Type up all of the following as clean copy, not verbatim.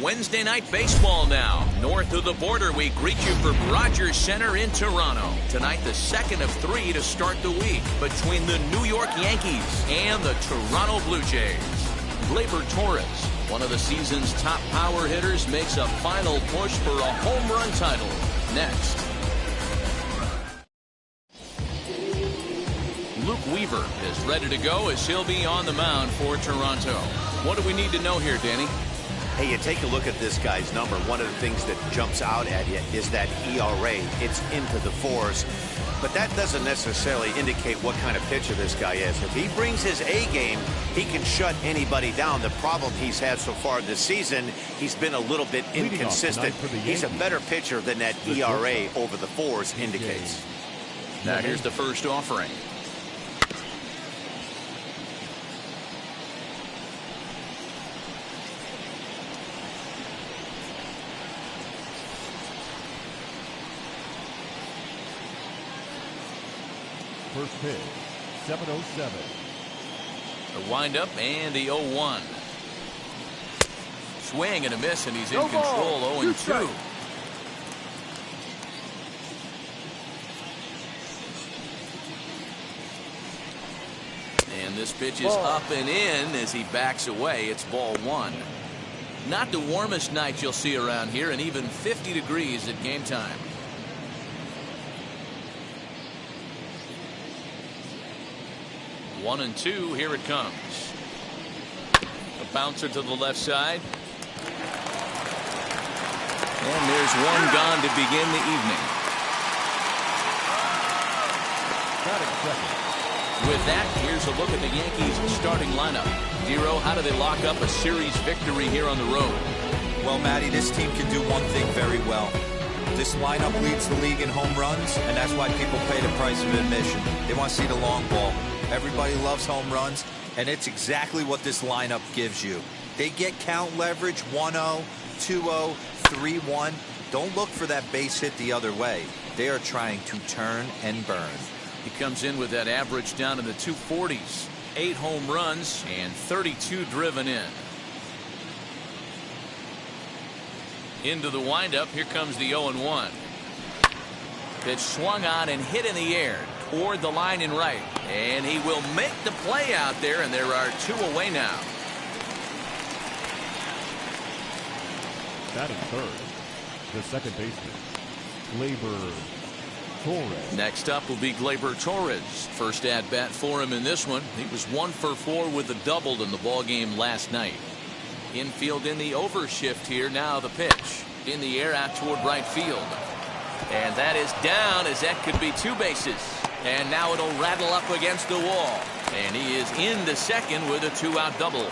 Wednesday Night Baseball now. North of the border, we greet you from Rogers Center in Toronto. Tonight, the second of 3 to start the week between the New York Yankees and the Toronto Blue Jays. Glaber Torres, one of the season's top power hitters, makes a final push for a home run title. Next. Luke Weaver is ready to go as he'll be on the mound for Toronto. What do we need to know here, Danny? Hey, you take a look at this guy's number. One of the things that jumps out at you is that ERA. It's into the 4s. But that doesn't necessarily indicate what kind of pitcher this guy is. If he brings his A game, he can shut anybody down. The problem he's had so far this season, he's been a little bit inconsistent. He's a better pitcher than that ERA over the 4s indicates. Now here's the first offering. First pitch, 7:07. The windup and the 0-1. Swing and a miss, and he's in control. 0-2. And this pitch is up and in as he backs away. It's ball 1. Not the warmest night you'll see around here, and even 50 degrees at game time. One and 2, here it comes. A bouncer to the left side. And there's one gone to begin the evening. With that, here's a look at the Yankees starting lineup. Dero, how do they lock up a series victory here on the road? Well, Matty, this team can do one thing very well. This lineup leads the league in home runs, and that's why people pay the price of admission. They want to see the long ball. Everybody loves home runs, and it's exactly what this lineup gives you. They get count leverage 1-0, 2-0, 3-1. Don't look for that base hit the other way. They are trying to turn and burn. He comes in with that average down in the 240s. 8 home runs and 32 driven in. Into the windup. Here comes the 0-1. Pitch swung on and hit in the air toward the line in right, and he will make the play out there, and there are 2 away now. Batting third, the second baseman, Glaber Torres. Next up will be Glaber Torres. First at bat for him in this one. He was 1 for 4 with a double in the ball game last night. Infield in the overshift here. Now the pitch in the air out toward right field, and that is down, as that could be 2 bases. And now it'll rattle up against the wall, and he is into second with a 2-out double.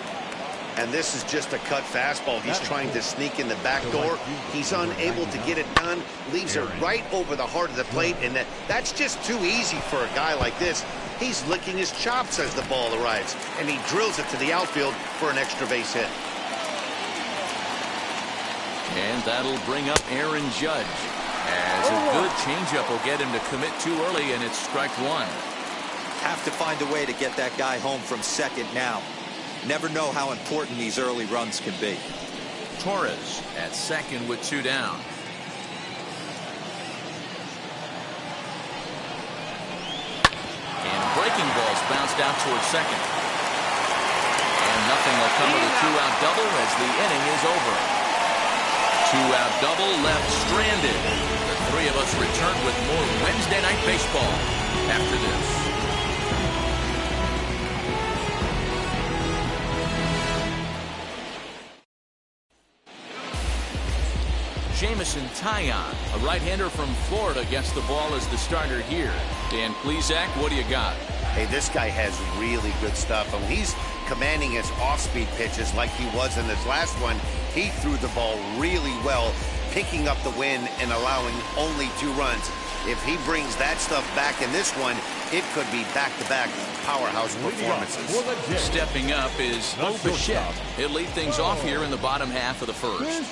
And this is just a cut fastball. He's trying to sneak in the back door. He's unable to get it done. Leaves it right over the heart of the plate, and that's just too easy for a guy like this. He's licking his chops as the ball arrives, and he drills it to the outfield for an extra base hit. And that'll bring up Aaron Judd, as a good changeup will get him to commit too early, and it's strike 1. Have to find a way to get that guy home from second now. Never know how important these early runs can be. Torres at second with 2 down. And breaking balls bounced out towards second. And nothing will come of the 2-out double as the inning is over. 2-out double left stranded. The 3 of us return with more Wednesday Night Baseball after this. Jamison Taillon, a right-hander from Florida, gets the ball as the starter here. Dan Plesac, what do you got? Hey, this guy has really good stuff. And he's commanding his off-speed pitches like he was in his last one. He threw the ball really well, picking up the win and allowing only 2 runs. If he brings that stuff back in this one, it could be back-to-back powerhouse performances. Stepping up is Bichette. He'll lead things off here in the bottom half of the first.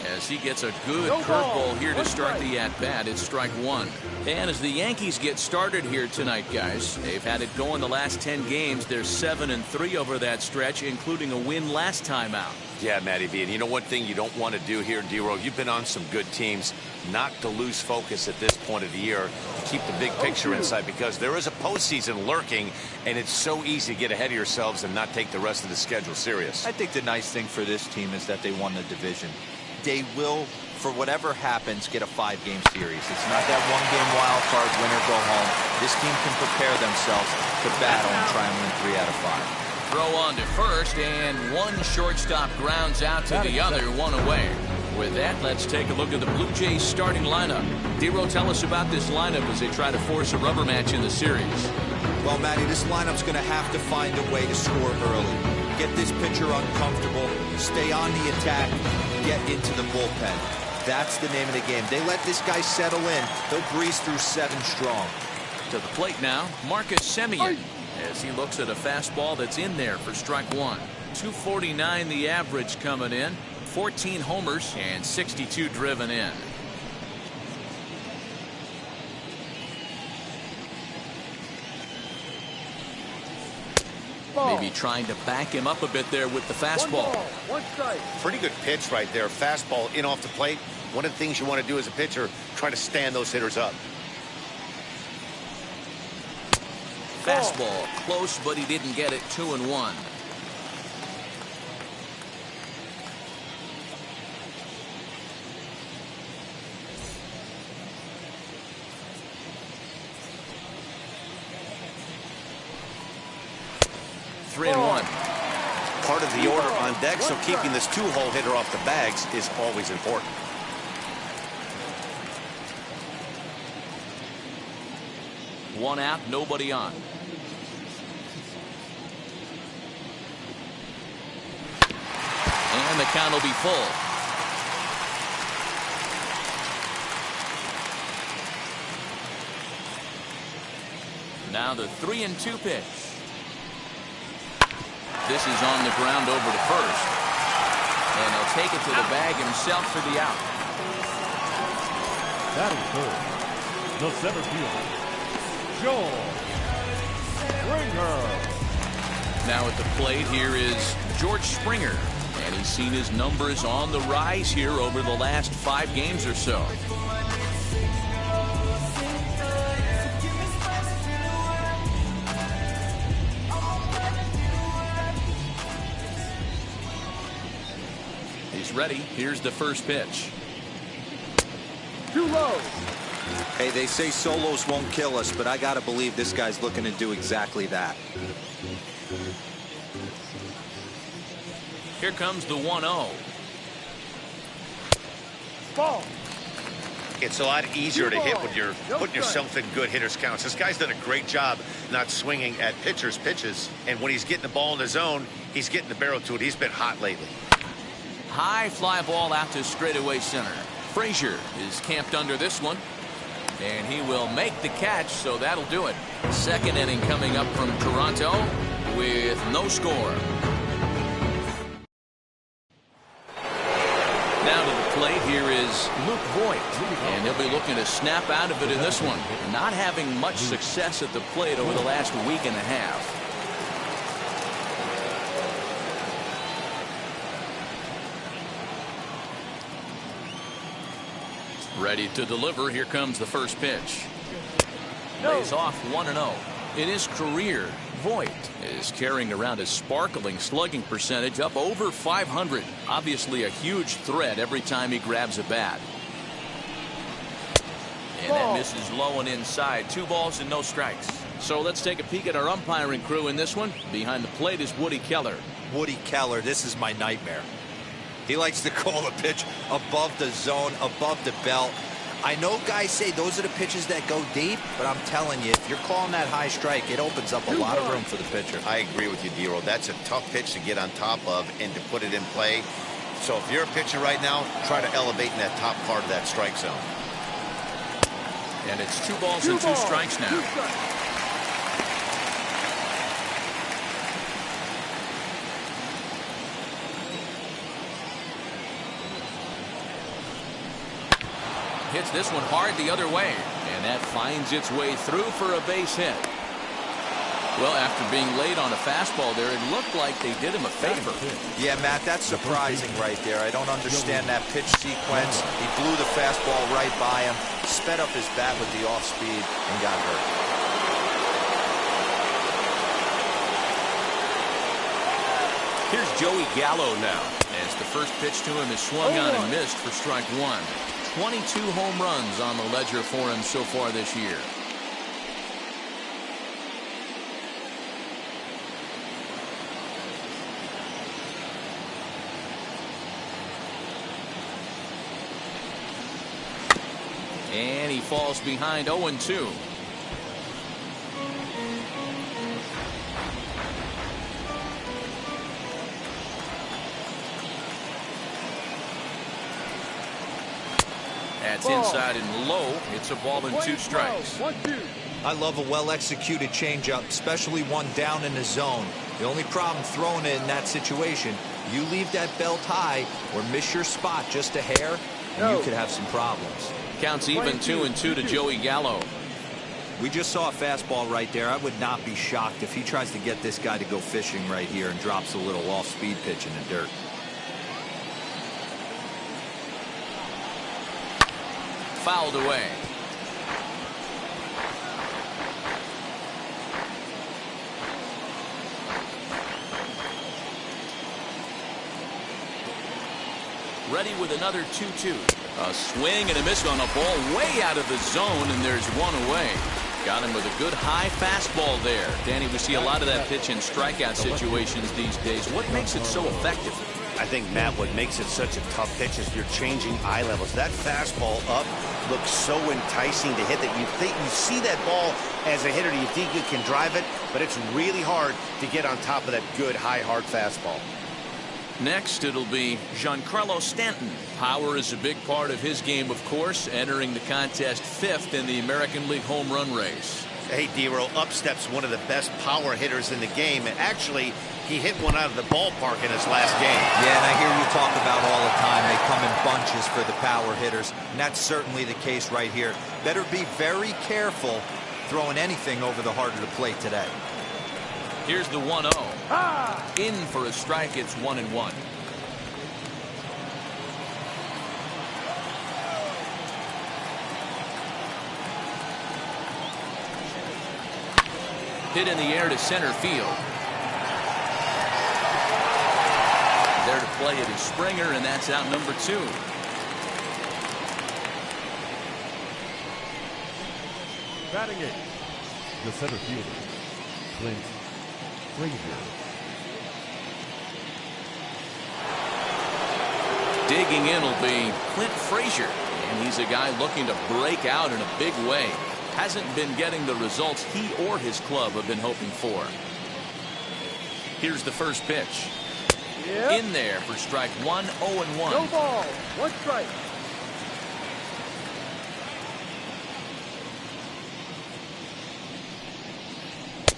as he gets a good curveball here to start the at-bat. It's strike one. And as the Yankees get started here tonight, guys, they've had it going the last 10 games. They're 7-3 over that stretch, including a win last time out. Yeah, Matty V. And you know one thing you don't want to do here, D-Row, you've been on some good teams, not to lose focus at this point of the year. Keep the big picture in sight, because there is a postseason lurking, and it's so easy to get ahead of yourselves and not take the rest of the schedule serious. I think the nice thing for this team is that they won the division. They will, for whatever happens, get a 5-game series. It's not that one-game wild card, win or go home. This team can prepare themselves to battle and try and win 3 out of 5. Throw on to first, and one shortstop grounds out to the other, one away. With that, let's take a look at the Blue Jays starting lineup. D-Row, tell us about this lineup as they try to force a rubber match in the series. Well, Matty, this lineup's going to have to find a way to score early. Get this pitcher uncomfortable, stay on the attack, get into the bullpen. That's the name of the game. They let this guy settle in, he'll breeze through 7 strong. To the plate now, Marcus Semion, as he looks at a fastball that's in there for strike one. 249 the average coming in, 14 homers and 62 driven in. Maybe trying to back him up a bit there with the fastball. One strike. Pretty good pitch right there. Fastball in off the plate. One of the things you want to do as a pitcher, try to stand those hitters up. Fastball close, but he didn't get it. 2-1. Part of the order on deck, so keeping this 2-hole hitter off the bags is always important. One out, nobody on. And the count will be full. Now the 3-2 pitch. This is on the ground over to first. And he'll take it to the bag himself for the out. Batting third, the center fielder, Springer. Now at the plate here is George Springer. And he's seen his numbers on the rise here over the last 5 games or so. Ready. Here's the first pitch. Too low. Hey, they say solos won't kill us, but I gotta believe this guy's looking to do exactly that. Here comes the 1-0. Ball. It's a lot easier to hit when you're putting yourself in good hitters' counts. This guy's done a great job not swinging at pitchers' pitches, and when he's getting the ball in the zone, he's getting the barrel to it. He's been hot lately. High fly ball out to straightaway center. Frazier is camped under this one, and he will make the catch, so that'll do it. Second inning coming up from Toronto with no score. Now to the plate here is Luke Voigt, and he'll be looking to snap out of it in this one. Not having much success at the plate over the last week and a half. Ready to deliver. Here comes the first pitch. Lays off 1-0. In his career, Voigt is carrying around a sparkling slugging percentage up over 500. Obviously a huge threat every time he grabs a bat. And that misses low and inside. 2 balls and no strikes. So let's take a peek at our umpiring crew in this one. Behind the plate is Woody Keller. Woody Keller, this is my nightmare. He likes to call the pitch above the zone, above the belt. I know guys say those are the pitches that go deep, but I'm telling you, if you're calling that high strike, it opens up a lot of room for the pitcher. I agree with you, D-Row. That's a tough pitch to get on top of and to put it in play. So if you're a pitcher right now, try to elevate in that top part of that strike zone. And it's 2 balls and 2 strikes now. hits this one hard the other way, and that finds its way through for a base hit. Well, after being late on a fastball there, it looked like they did him a favor. Yeah, Matt, that's surprising right there. I don't understand that pitch sequence. He blew the fastball right by him, sped up his bat with the off speed, and got hurt. Here's Joey Gallo now, as the first pitch to him is swung on and missed for strike one. 22 home runs on the ledger for him so far this year. And he falls behind 0-2. That's inside and low. It's a ball and 2 strikes. I love a well-executed changeup, especially one down in the zone. The only problem throwing it in that situation, you leave that belt high or miss your spot just a hair, and you could have some problems. Counts even 2-2 to Joey Gallo. We just saw a fastball right there. I would not be shocked if he tries to get this guy to go fishing right here and drops a little off-speed pitch in the dirt. Fouled away. Ready with another 2-2. A swing and a miss on a ball way out of the zone, and there's one away. Got him with a good high fastball there. Danny, we see a lot of that pitch in strikeout situations these days. What makes it so effective? I think, Matt, what makes it such a tough pitch is you're changing eye levels. That fastball up looks so enticing to hit that you think you see that ball as a hitter, you think you can drive it, but it's really hard to get on top of that good high hard fastball. Next, it'll be Giancarlo Stanton. Power is a big part of his game, of course, entering the contest 5th in the American League home run race. Hey, D-Row, up steps one of the best power hitters in the game. And actually, he hit one out of the ballpark in his last game. Yeah, and I hear you talk about all the time they come in bunches for the power hitters, and that's certainly the case right here. Better be very careful throwing anything over the heart of the plate today. Here's the 1-0. In for a strike. It's 1-1. Hit in the air to center field. There to play it is Springer, and that's out number 2. Batting 8, the center fielder, Clint Frazier. Digging in will be Clint Frazier, and he's a guy looking to break out in a big way. Hasn't been getting the results he or his club have been hoping for. Here's the first pitch. In there for strike 1, 0-1. No ball, 1 strike. –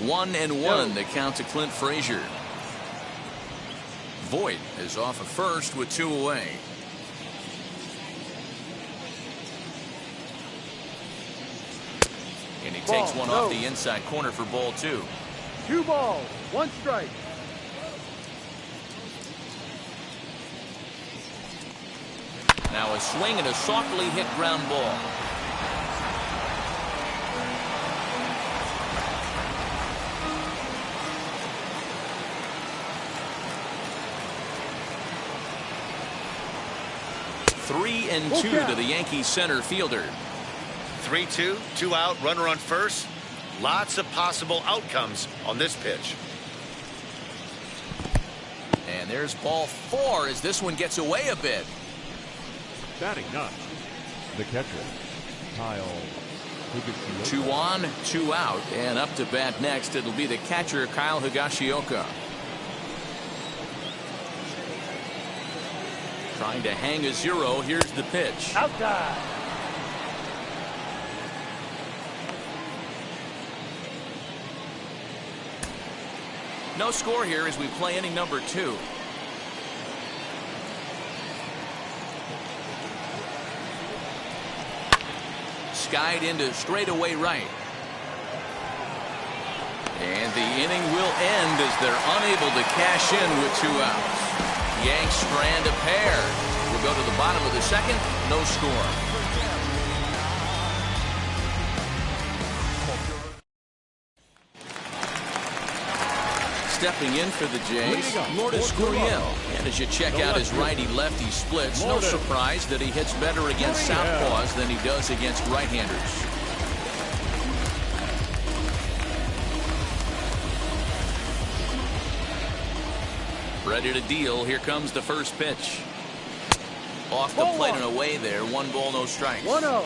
1-1, the count to Clint Frazier. Voit is off at first with 2 away. And he takes one off the inside corner for ball 2. 2 balls, 1 strike. Now a swing and a softly hit ground ball. Three and 2 to the Yankees center fielder. 3-2, 2 out, runner on first. Lots of possible outcomes on this pitch. And there's ball 4 as this one gets away a bit. Batting 9, the catcher, Higashiyoka. 2 on, 2 out, and up to bat next it'll be the catcher Higashiyoka. Trying to hang a 0. Here's the pitch. Outside. No score here as we play inning number 2. skied into straightaway right. And the inning will end as they're unable to cash in with 2 outs. Yanks strand a pair. We'll go to the bottom of the second. No score. Stepping in for the Jays, Lourdes Gurriel. And as you check out his righty-lefty splits, no surprise that he hits better against southpaws than he does against right-handers. Ready to deal. Here comes the first pitch. Off the plate and away there. 1 ball, no strikes. 1-0.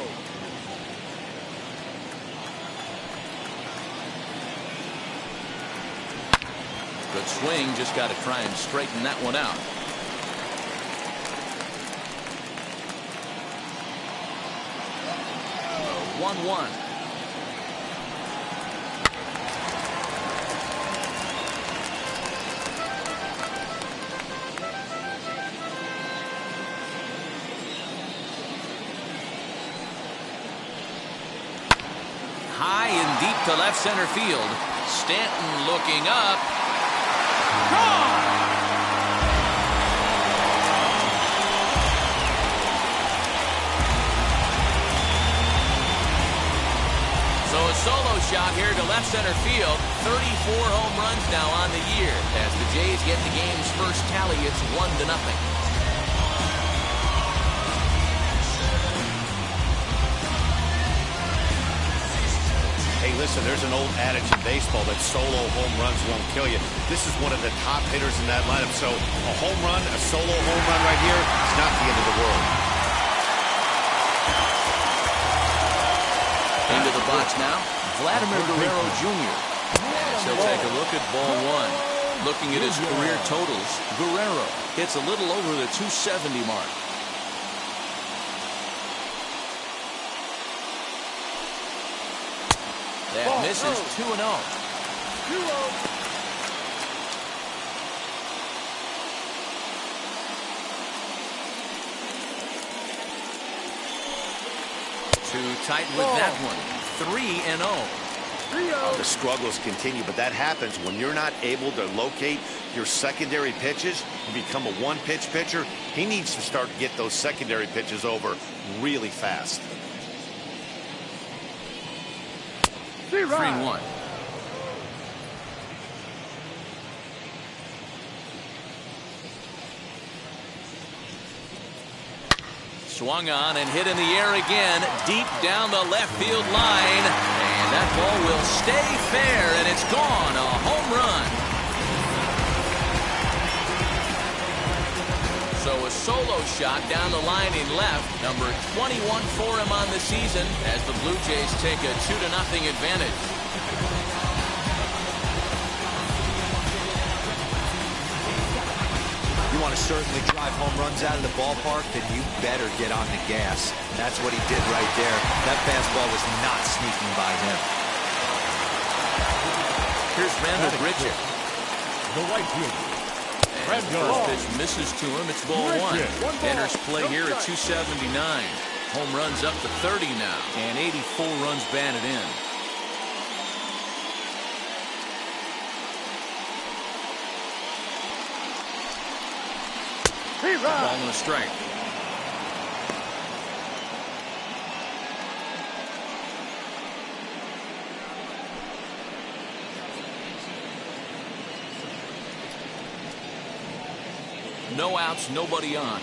Good swing. Just got to try and straighten that one out. A 1-1. High and deep to left center field. Stanton looking up. Gone! So a solo shot here to left center field. 34 home runs now on the year. As the Jays get the game's first tally, it's 1-0. Hey, listen, there's an old adage in baseball that solo home runs won't kill you. This is one of the top hitters in that lineup. So a home run, a solo home run right here, it's not the end of the world. Into the box now, Vladimir Guerrero Jr. So take a look at ball 1. Looking at his career totals, Guerrero hits a little over the 270 mark. That misses. 2-0. 2-0. Too tight with that one. 3-0. 3-0. The struggles continue, but that happens when you're not able to locate your secondary pitches. You become a one-pitch pitcher. He needs to start to get those secondary pitches over really fast. 3-1. Swung on and hit in the air again, deep down the left field line. And that ball will stay fair, and it's gone. A home run. So a solo shot down the line in left, number 21 for him on the season, as the Blue Jays take a 2-0 advantage. You want to certainly drive home runs out of the ballpark, then you better get on the gas. That's what he did right there. That fastball was not sneaking by him. Here's Randall Bridget. The right fielder. And the first pitch misses to him. It's ball 1. Enters play here at 279. Home runs up to 30 now, and 84 runs batted in. Ball and a strike. No outs, nobody on.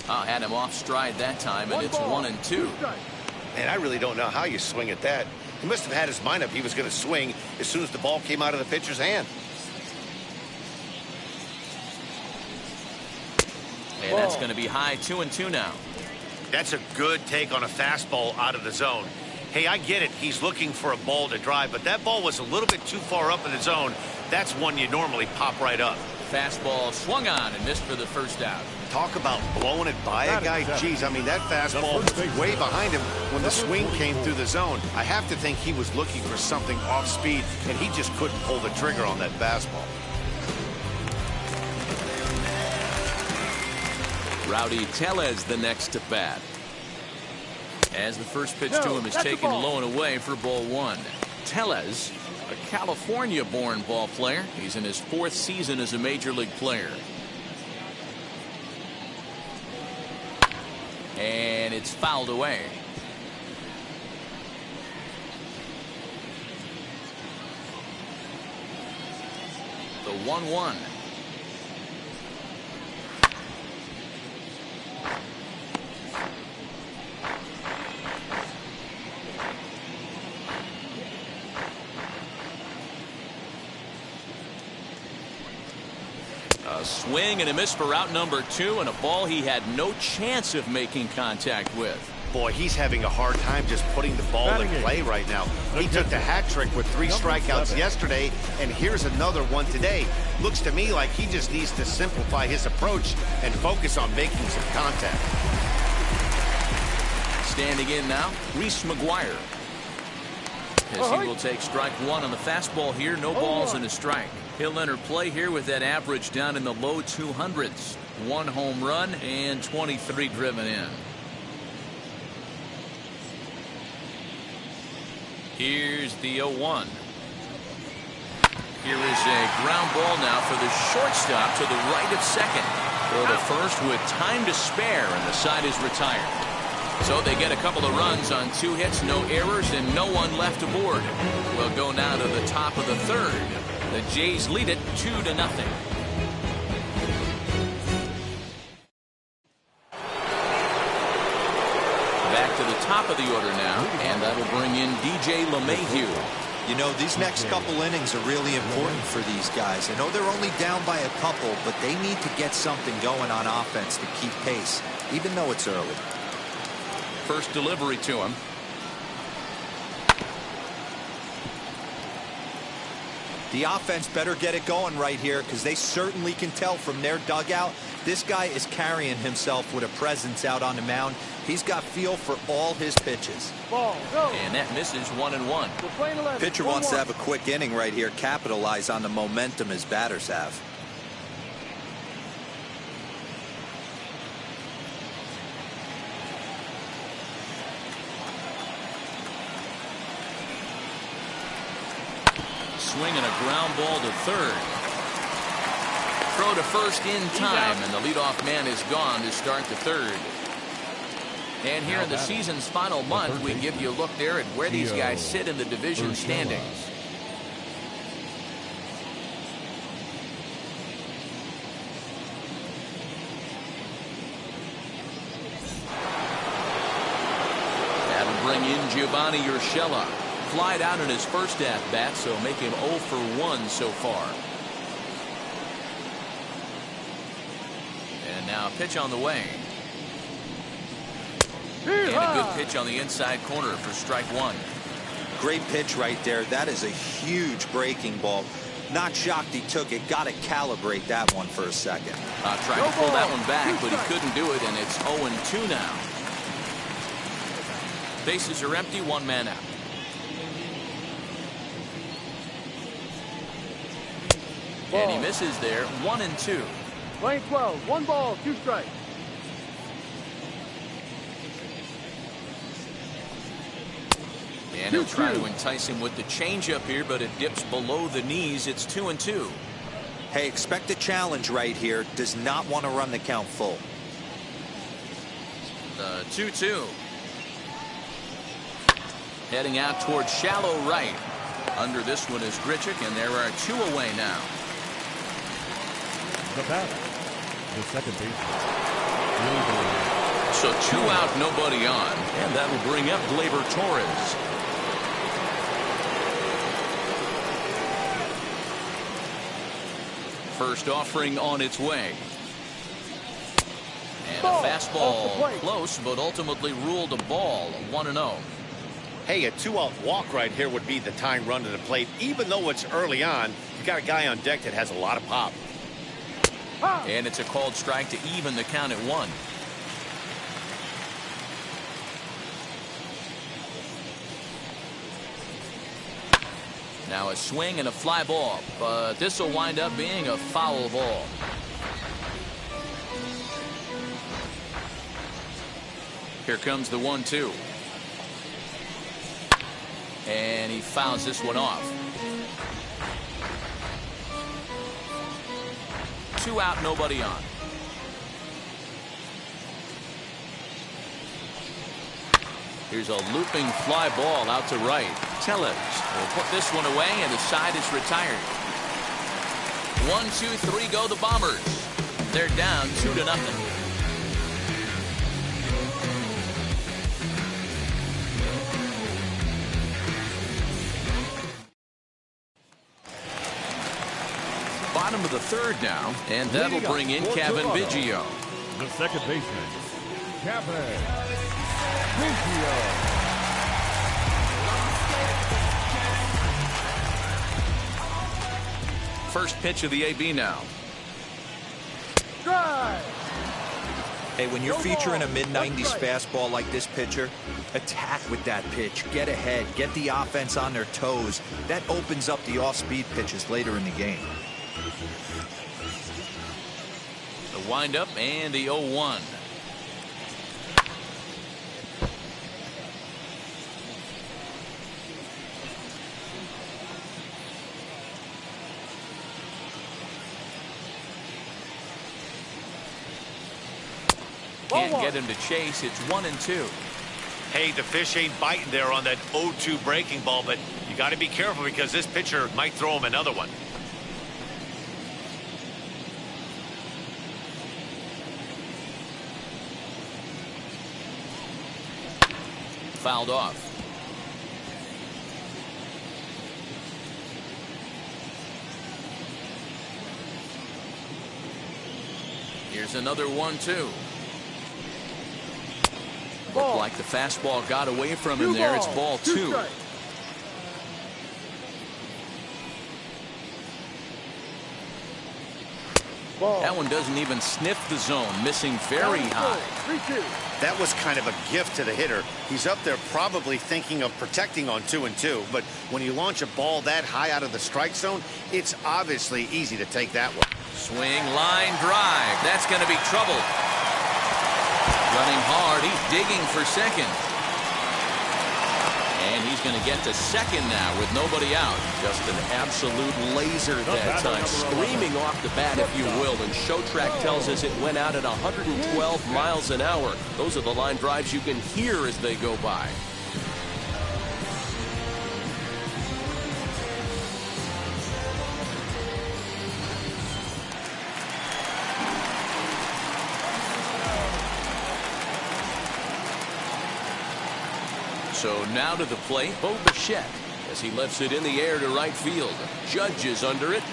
Had him off stride that time, and it's 1-2. And I really don't know how you swing at that. He must have had his mind up he was going to swing as soon as the ball came out of the pitcher's hand. And that's going to be high. 2-2 now. That's a good take on a fastball out of the zone. Hey, I get it. He's looking for a ball to drive, but that ball was a little bit too far up in the zone. That's one you normally pop right up. Fastball swung on and missed for the first out. Talk about blowing it by a guy. Geez, I mean, that fastball was way behind him when the swing came through the zone. I have to think he was looking for something off speed, and he just couldn't pull the trigger on that fastball. Rowdy Tellez the next to bat. As the first pitch to him is taken low and away for ball one. Tellez, a California-born ball player. He's in his 4th season as a major league player. And it's fouled away. The 1-1. A swing and a miss for out number 2, and a ball he had no chance of making contact with. Boy, he's having a hard time just putting the ball in play right now. He took the hat trick with 3 strikeouts yesterday, and here's another one today. Looks to me like he just needs to simplify his approach and focus on making some contact. Standing in now, Reese McGuire. As he will take strike 1 on the fastball here. No balls and a strike. He'll enter play here with that average down in the low 200s. 1 home run and 23 driven in. Here's the 0-1. Here is a ground ball now for the shortstop to the right of second. Throw to first with time to spare, and the side is retired. So they get a couple of runs on 2 hits, no errors, and no one left aboard. We'll go now to the top of the 3rd. The Jays lead it 2-0. Back to the top of the order now, and that'll bring in DJ LeMahieu. You know, these next couple innings are really important for these guys. I know they're only down by a couple, but they need to get something going on offense to keep pace, even though it's early. First delivery to him. The offense better get it going right here, because they certainly can tell from their dugout this guy is carrying himself with a presence out on the mound. He's got feel for all his pitches. Ball, go. And that misses 1-1. Pitcher wants to have a quick inning right here, capitalize on the momentum his batters have. Swinging a ground ball to third. Throw to first in time, and the leadoff man is gone to start the 3rd. And here in the season's final month, we give you a look there at where these guys sit in the division standings. That'll bring in Giovanni Urshela. Flied out in his first at-bat, so make him 0 for 1 so far. And now a pitch on the way. And a good pitch on the inside corner for strike 1. Great pitch right there. That is a huge breaking ball. Not shocked he took it. Got to calibrate that one for a second. Tried to pull that one back, but he couldn't do it, and it's 0-2 now. Bases are empty, 1 man out. And he misses there. 1-2. Playing 12. 1 ball, 2 strikes. And he'll try to entice him with the changeup here, but it dips below the knees. It's 2-2. Hey, expect a challenge right here. Does not want to run the count full. The 2-2. Heading out towards shallow right. Under this one is Grichuk, and there are 2 away now. The batter, the second baseman. So 2 out, nobody on, and that will bring up Glaber Torres. First offering on its way. And a fastball close, but ultimately ruled a ball. 1-0. Hey, a 2-out walk right here would be the tying run to the plate. Even though it's early on, you got a guy on deck that has a lot of pop. And it's a called strike to even the count at 1. Now a swing and a fly ball, but this will wind up being a foul ball. Here comes the 1-2. And he fouls this one off. 2 out, nobody on. Here's a looping fly ball out to right. Tellez will put this one away, and the side is retired. 1, 2, 3 go the Bombers. They're down 2-0. Bottom of the third now, and that'll bring in Kevin Biggio. The second baseman, Kevin Biggio. First pitch of the AB now. Drive. Hey, when you're featuring a mid-90s fastball like this pitcher, attack with that pitch. Get ahead. Get the offense on their toes. That opens up the off-speed pitches later in the game. The windup and the 0-1. Can't get him to chase. It's 1-2. Hey, the fish ain't biting there on that 0-2 breaking ball, but you got to be careful because this pitcher might throw him another one. Fouled off. Here's another 1-2. Looked like the fastball got away from him there. It's ball 2. That one doesn't even sniff the zone, missing very high. 3-2. That was kind of a gift to the hitter. He's up there probably thinking of protecting on 2-2, but when you launch a ball that high out of the strike zone, it's obviously easy to take that one. Swing, line drive. That's going to be trouble. Running hard. He's digging for second. And he's going to get to second now with nobody out. Just an absolute laser that time, screaming off the bat, if you will. And Showtrack tells us it went out at 112 miles an hour. Those are the line drives you can hear as they go by. So now to the plate, Bo Bichette, as he lifts it in the air to right field. Judd is under it.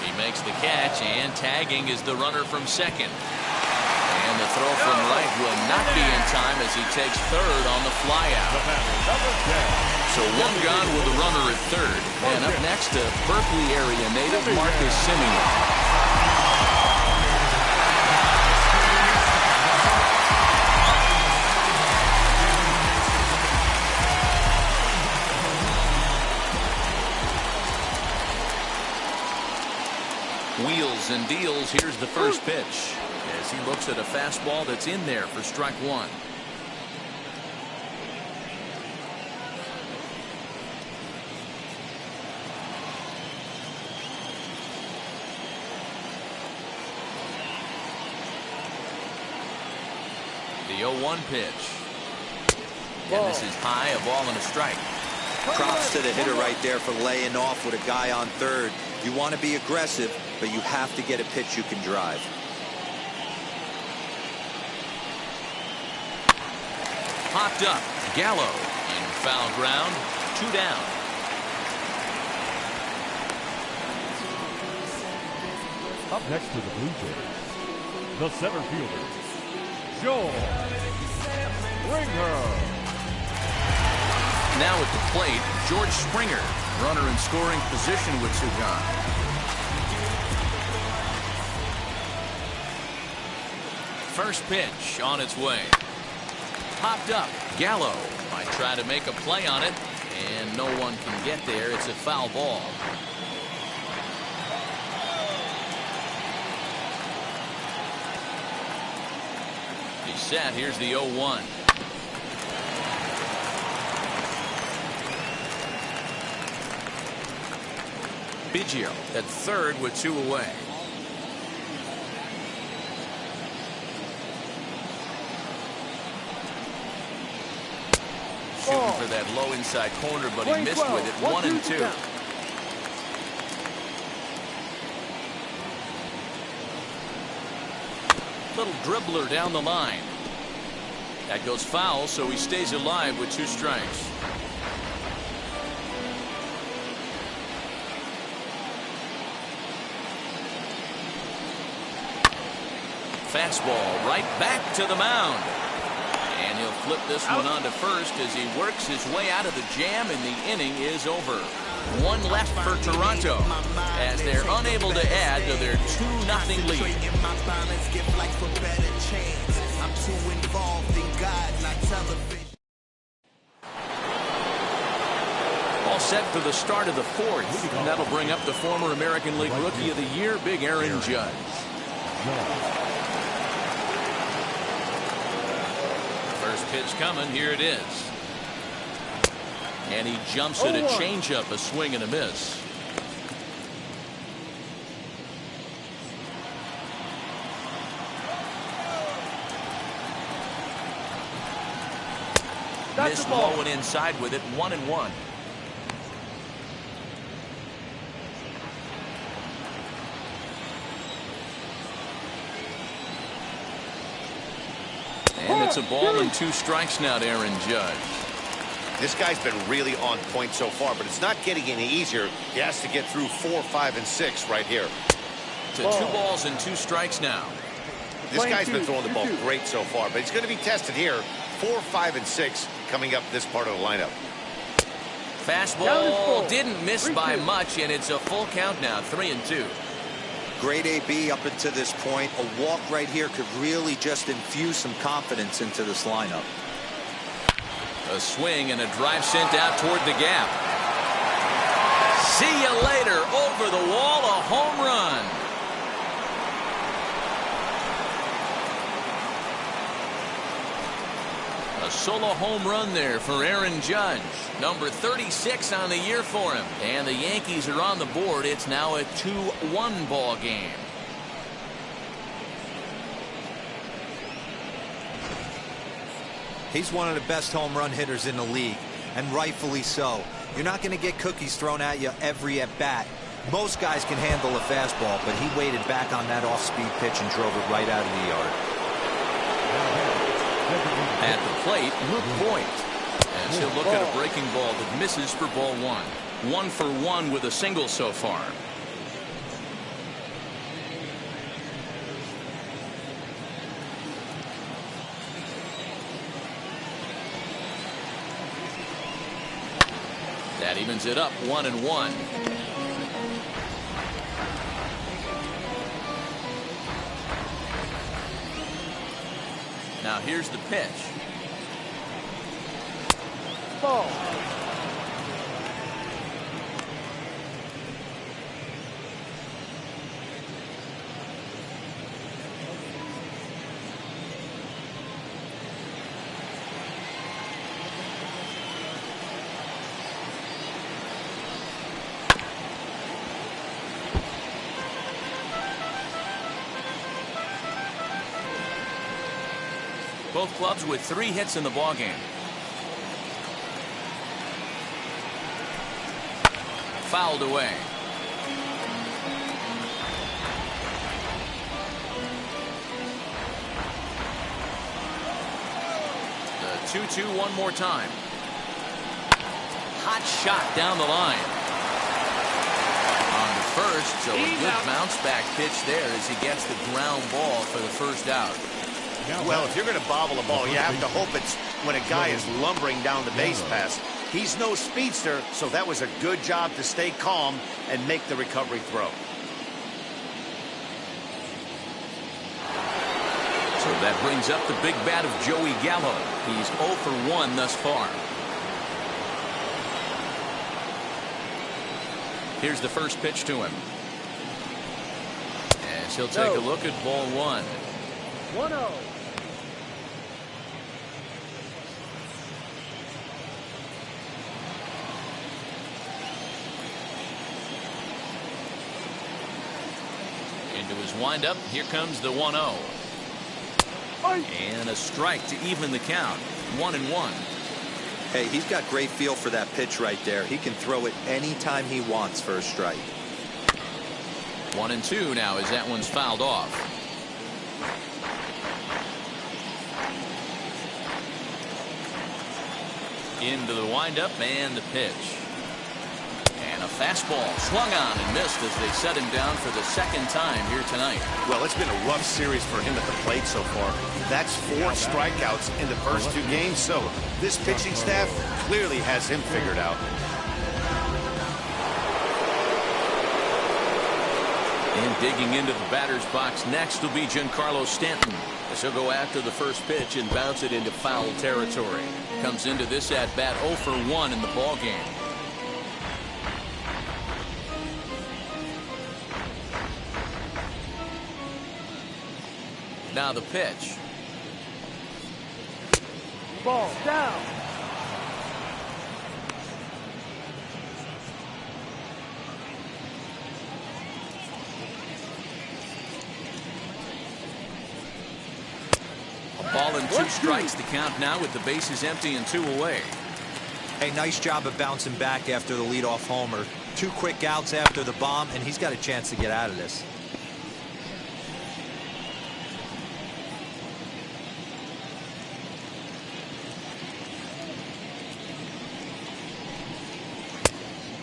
He makes the catch, and tagging is the runner from second. And the throw from right will not be in time as he takes third on the flyout. So one gone with the runner at third. And up next, a Berkeley area native, Marcus Semion. Wheels and deals. Here's the first pitch as he looks at a fastball that's in there for strike 1. The 0-1 pitch. And this is high, a ball and a strike. Props to the hitter right there for laying off with a guy on third. You want to be aggressive, but you have to get a pitch you can drive. Popped up. Gallo in foul ground. 2 down. Up next to the Blue Jays, the center fielder, Joe Springer. Now at the plate, George Springer, runner in scoring position with 2 gone. First pitch on its way. Popped up. Gallo might try to make a play on it, and no one can get there. It's a foul ball. He's set. Here's the 0-1. Biggio at third with 2 away. Shooting for that low inside corner, but he missed with it. 1-2. Little dribbler down the line. That goes foul, so he stays alive with 2 strikes. Fastball right back to the mound. And he'll flip this one on to first as he works his way out of the jam, and the inning is over. 1 left for Toronto as they're unable to add to their 2-0 lead. All set for the start of the 4th. And that'll bring up the former American League Rookie of the Year, Big Aaron Judd. First pitch coming. Here it is. And he jumps at a changeup, a swing and a miss. Missed low and inside with it. 1-1. And it's a ball and 2 strikes now to Aaron Judge. This guy's been really on point so far, but it's not getting any easier. He has to get through 4, 5, and 6 right here. To 2 balls and 2 strikes now. This guy's been throwing the ball great so far, but he's going to be tested here. 4, 5, and 6 coming up this part of the lineup. Fastball didn't miss by much, and it's a full count now. 3-2. Great AB up until this point. A walk right here could really just infuse some confidence into this lineup. A swing and a drive sent out toward the gap. See you later. Over the wall, a home run. A solo home run there for Aaron Judge. Number 36 on the year for him. And the Yankees are on the board. It's now a 2-1 ball game. He's one of the best home run hitters in the league, and rightfully so. You're not going to get cookies thrown at you every at-bat. Most guys can handle a fastball, but he waited back on that off-speed pitch and drove it right out of the yard. At the plate, Luke Voigt, as he'll look at a breaking ball that misses for ball 1. 1 for 1 with a single so far. That evens it up 1-1. Now here's the pitch. Ball. Both clubs with 3 hits in the ballgame. Fouled away. The 2-2 one more time. Hot shot down the line. On the first, so a good bounce back pitch there as he gets the ground ball for the first out. Well, if you're going to bobble a ball, you have to hope it's when a guy is lumbering down the base pass. He's no speedster, so that was a good job to stay calm and make the recovery throw. So that brings up the big bat of Joey Gallo. He's 0 for 1 thus far. Here's the first pitch to him. As he'll take a look at ball 1. 1-0. his windup. Here comes the 1-0. And a strike to even the count. 1-1. Hey, he's got great feel for that pitch right there. He can throw it anytime he wants for a strike. 1-2 now as that one's fouled off. Into the windup and the pitch. And a fastball swung on and missed as they set him down for the second time here tonight. Well, it's been a rough series for him at the plate so far. That's 4 strikeouts in the first 2 games, so this pitching staff clearly has him figured out. And digging into the batter's box next will be Giancarlo Stanton, as he'll go after the first pitch and bounce it into foul territory. Comes into this at bat 0 for 1 in the ball game. Now the pitch. Ball down. A ball and 2 strikes to count now with the bases empty and 2 away. Hey, nice job of bouncing back after the leadoff homer. 2 quick outs after the bomb, and he's got a chance to get out of this.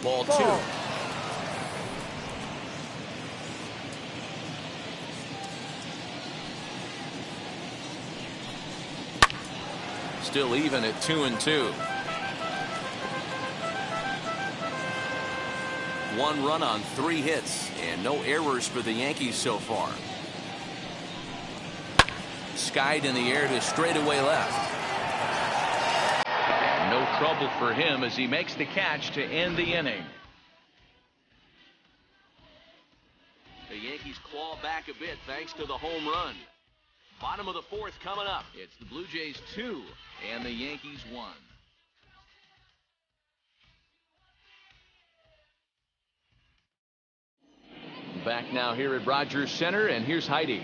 Ball 2. Still even at 2-2. 1 run on 3 hits and no errors for the Yankees so far. Skied in the air to straightaway left. No trouble for him as he makes the catch to end the inning. The Yankees claw back a bit thanks to the home run. Bottom of the 4th coming up. It's the Blue Jays 2 and the Yankees 1. Back now here at Rogers Center, and here's Heidi.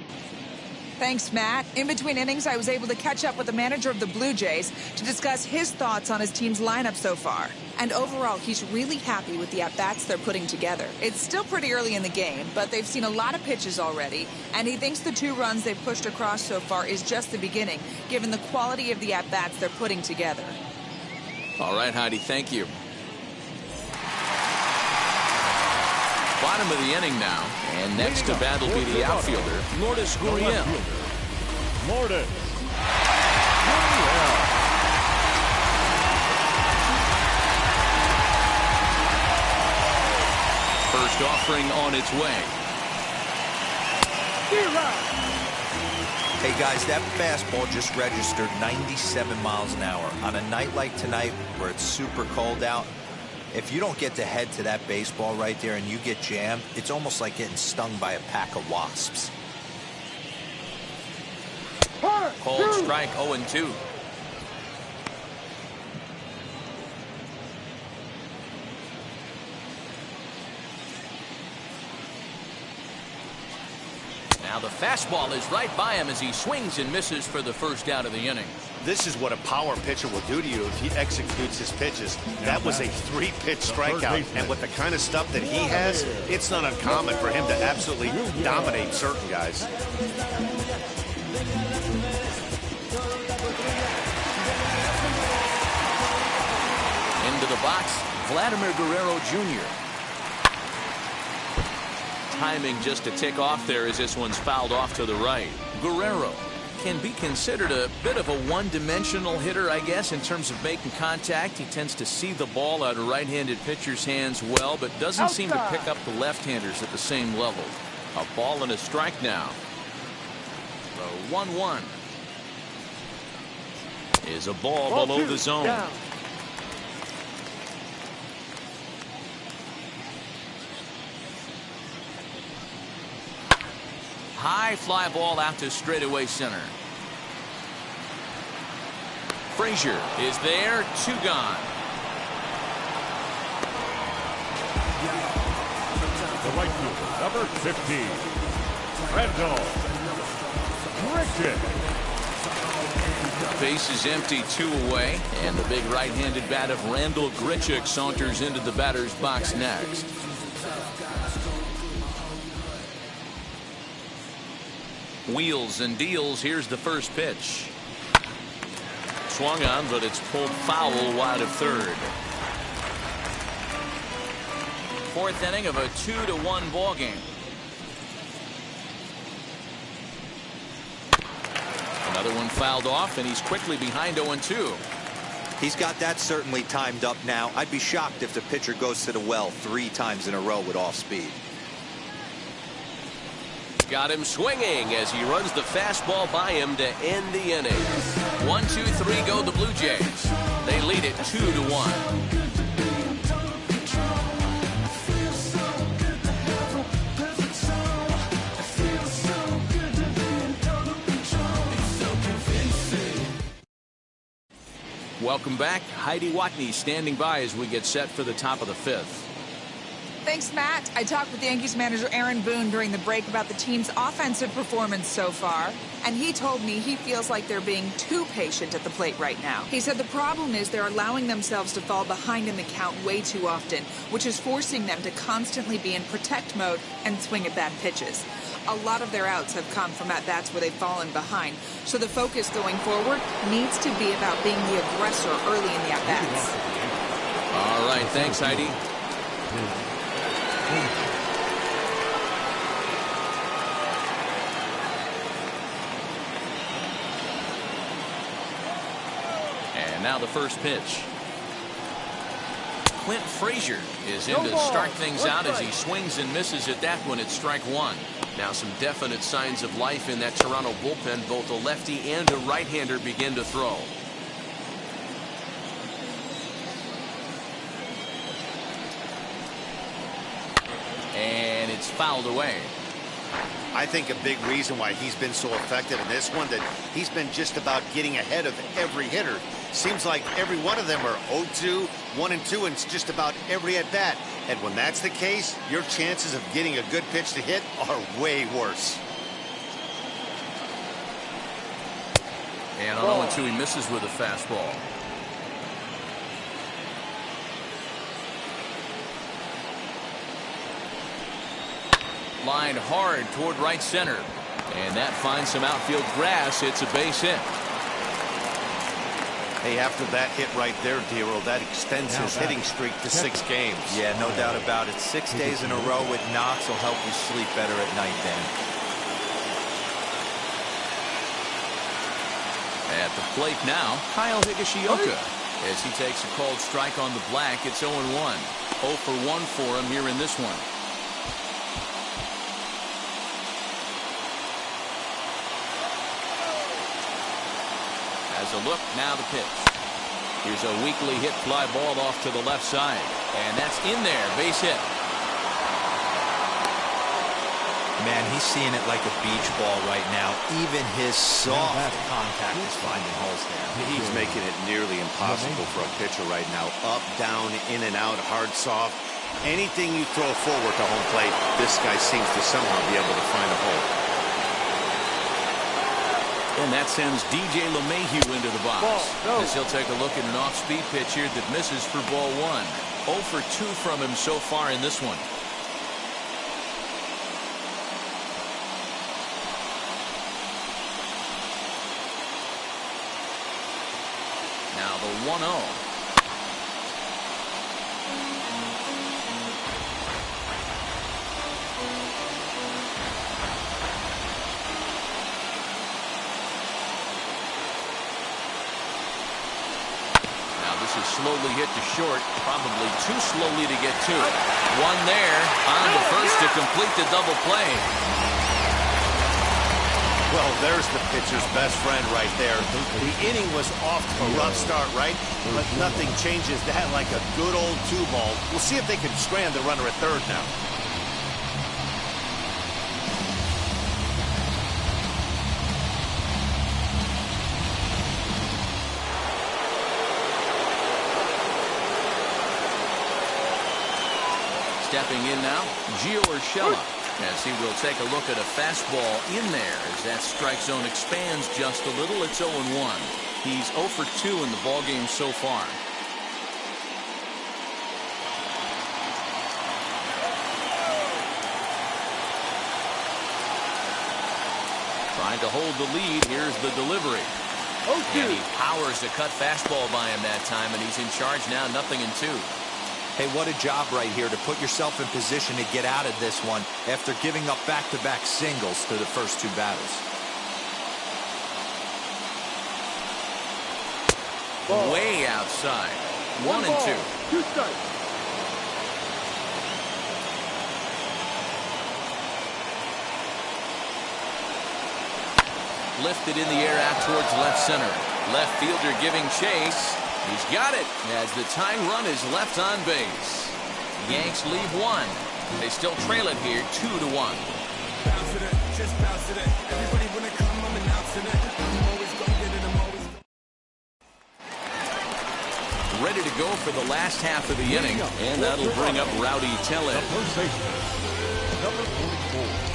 Thanks, Matt. In between innings, I was able to catch up with the manager of the Blue Jays to discuss his thoughts on his team's lineup so far. And overall, he's really happy with the at-bats they're putting together. It's still pretty early in the game, but they've seen a lot of pitches already, and he thinks the 2 runs they've pushed across so far is just the beginning, given the quality of the at-bats they're putting together. All right, Heidi, thank you. Bottom of the inning now, and next to bat will be the outfielder, Lourdes Gurriel. Lourdes. First offering on its way. Hey, guys, that fastball just registered 97 miles an hour. On a night like tonight where it's super cold out, if you don't get to head to that baseball right there and you get jammed, it's almost like getting stung by a pack of wasps. Called strike 0-2. Now the fastball is right by him as he swings and misses for the first out of the inning. This is what a power pitcher will do to you if he executes his pitches. That was a 3-pitch strikeout, and with the kind of stuff that he has, it's not uncommon for him to absolutely dominate certain guys. Into the box, Vladimir Guerrero Jr. Timing just a tick off there as this one's fouled off to the right. Guerrero can be considered a bit of a one-dimensional hitter, I guess, in terms of making contact. He tends to see the ball out of right-handed pitchers' hands well, but doesn't seem to pick up the left-handers at the same level. A ball and a strike now. The 1-1 is a ball below the zone. Down. High fly ball out to straightaway center. Frazier is there, 2 gone. The right fielder, number 15. Randall Grichuk. Base is empty, 2 away, and the big right-handed bat of Randall Grichuk saunters into the batter's box next. Wheels and deals. Here's the first pitch. Swung on, but it's pulled foul wide of third. Fourth inning of a 2-1 ball game. Another one fouled off, and he's quickly behind 0-2. He's got that certainly timed up now. I'd be shocked if the pitcher goes to the well 3 times in a row with off speed. Got him swinging as he runs the fastball by him to end the inning. 1-2-3 go the Blue Jays. They lead it 2-1. Welcome back. Heidi Watney standing by as we get set for the top of the 5th. Thanks, Matt. I talked with Yankees manager Aaron Boone during the break about the team's offensive performance so far, and he told me he feels like they're being too patient at the plate right now. He said the problem is they're allowing themselves to fall behind in the count way too often, which is forcing them to constantly be in protect mode and swing at bad pitches. A lot of their outs have come from at-bats where they've fallen behind, so the focus going forward needs to be about being the aggressor early in the at-bats. All right, thanks, Heidi. And now the first pitch. Clint Frazier is in to start things out as he swings and misses at that one at strike 1. Now some definite signs of life in that Toronto bullpen. Both a lefty and a right-hander begin to throw. And it's fouled away. I think a big reason why he's been so effective in this one, that he's been just about getting ahead of every hitter. Seems like every one of them are 0-2, 1-2, and it's just about every at bat. And when that's the case, your chances of getting a good pitch to hit are way worse. And on 0-2, he misses with a fastball. Line hard toward right center. And that finds some outfield grass. It's a base hit. Hey, after that hit right there, Dero, that extends his hitting streak to 6 games. Yeah, no doubt about it. 6 days in a row with knocks will help you sleep better at night, Dan. At the plate now, Higashiyoka. As he takes a called strike on the black, it's 0-1. 0 for 1 for him here in this one. As a look, now the pitch. Here's a weakly hit fly ball off to the left side. And that's in there, base hit. Man, he's seeing it like a beach ball right now. Even his soft contact is finding holes there. He's making it nearly impossible for a pitcher right now. Up, down, in and out, hard, soft. Anything you throw forward to home plate, this guy seems to somehow be able to find a hole. And that sends DJ LeMahieu into the box. As he'll take a look at an off-speed pitch here that misses for ball 1. 0 for 2 from him so far in this one. Now the 1-0. Slowly hit to short, probably too slowly to get to. One there on the first to complete the double play. Well, there's the pitcher's best friend right there. The inning was off to a rough start, right? But nothing changes that like a good old 2-ball. We'll see if they can strand the runner at third now. Stepping in now, Gio Urshela. As he will take a look at a fastball in there as that strike zone expands just a little. It's 0-1. He's 0 for 2 in the ballgame so far. Trying to hold the lead. Here's the delivery. And he powers the cut fastball by him that time, and he's in charge now, 0-2. Hey, what a job right here to put yourself in position to get out of this one after giving up back-to-back singles to the first two batters. Way outside. 1-2. 2 strikes. Lifted in the air out towards left center. Left fielder giving chase. He's got it as the tying run is left on base. Yanks lead 1. They still trail it here 2-1. Ready to go for the last half of the inning, and that'll bring up Rowdy Tellez. The first baseman, number 44.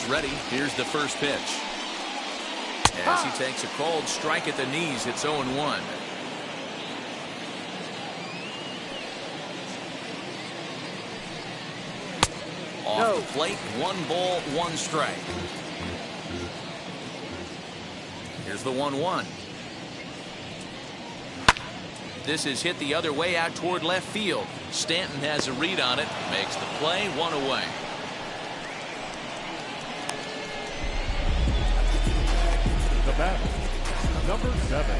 Ready. Here's the first pitch. As he takes a cold strike at the knees, it's 0-1. Off the plate, 1 ball, 1 strike. Here's the 1-1. This is hit the other way out toward left field. Stanton has a read on it, makes the play, 1 away. The batter, number 7.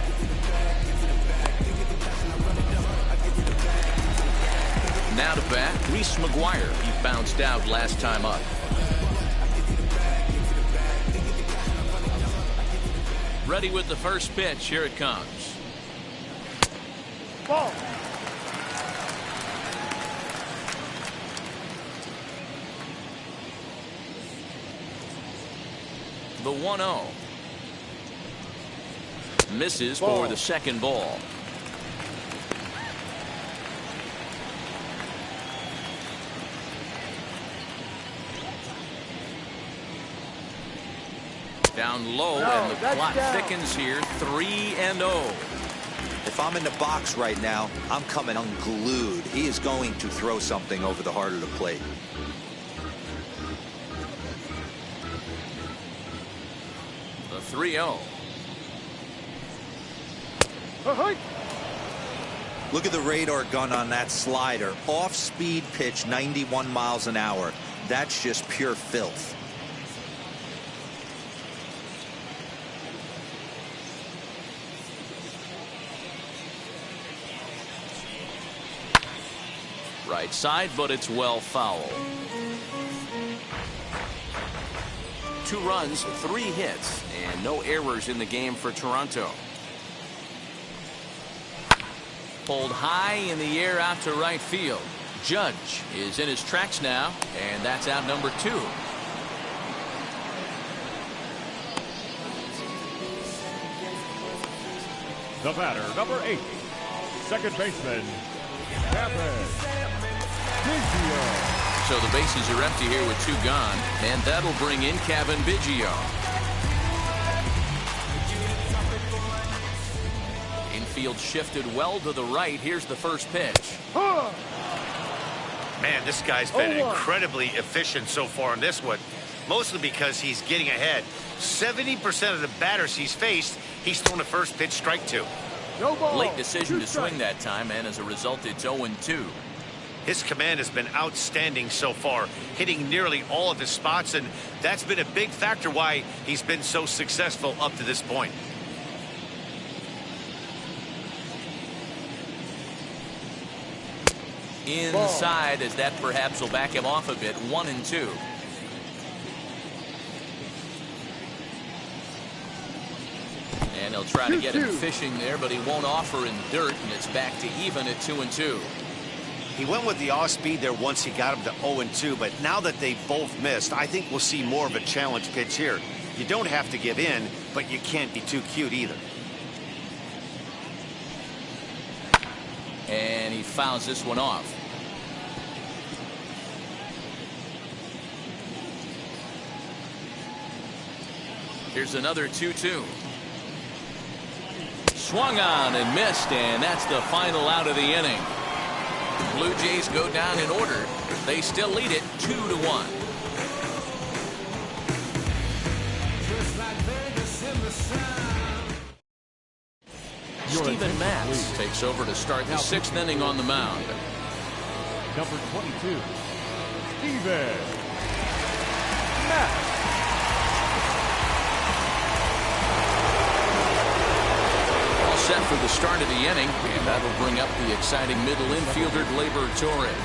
Now to bat, Reese McGuire. He bounced out last time up. Ready with the first pitch. Here it comes. Ball. The 1-0. Misses for the second ball. Down low, and the plot thickens here. 3-0. If I'm in the box right now, I'm coming unglued. He is going to throw something over the heart of the plate. The 3-0. Look at the radar gun on that slider. Off-speed pitch, 91 miles an hour. That's just pure filth. Right side, but it's well foul. 2 runs, 3 hits, and no errors in the game for Toronto. Pulled high in the air out to right field. Judge is in his tracks now, and that's out number 2. The batter, number 8. Second baseman, Biggio. So the bases are empty here with 2 gone, and that'll bring in Cavan Biggio. Infield shifted well to the right. Here's the first pitch. Man, this guy's been incredibly efficient so far in this one, mostly because he's getting ahead. 70% of the batters he's faced, he's thrown a first pitch strike to. No ball. Late decision to swing that time, and as a result, it's 0-2. His command has been outstanding so far, hitting nearly all of his spots, and that's been a big factor why he's been so successful up to this point. Inside, as that perhaps will back him off a bit. 1-2. And he'll try to get him fishing there, but he won't offer in dirt, and it's back to even at 2-2. He went with the off speed there once he got him to 0-2, but now that they both missed, I think we'll see more of a challenge pitch here. You don't have to give in, but you can't be too cute either. he fouls this one off. Here's another 2-2. Swung on and missed, and that's the final out of the inning. Blue Jays go down in order. They still lead it 2-1. Steven Matz takes over to start the 6th inning on the mound. Number 22, Steven Matz. All set for the start of the inning, and that'll bring up the exciting middle infielder Glaber Torres.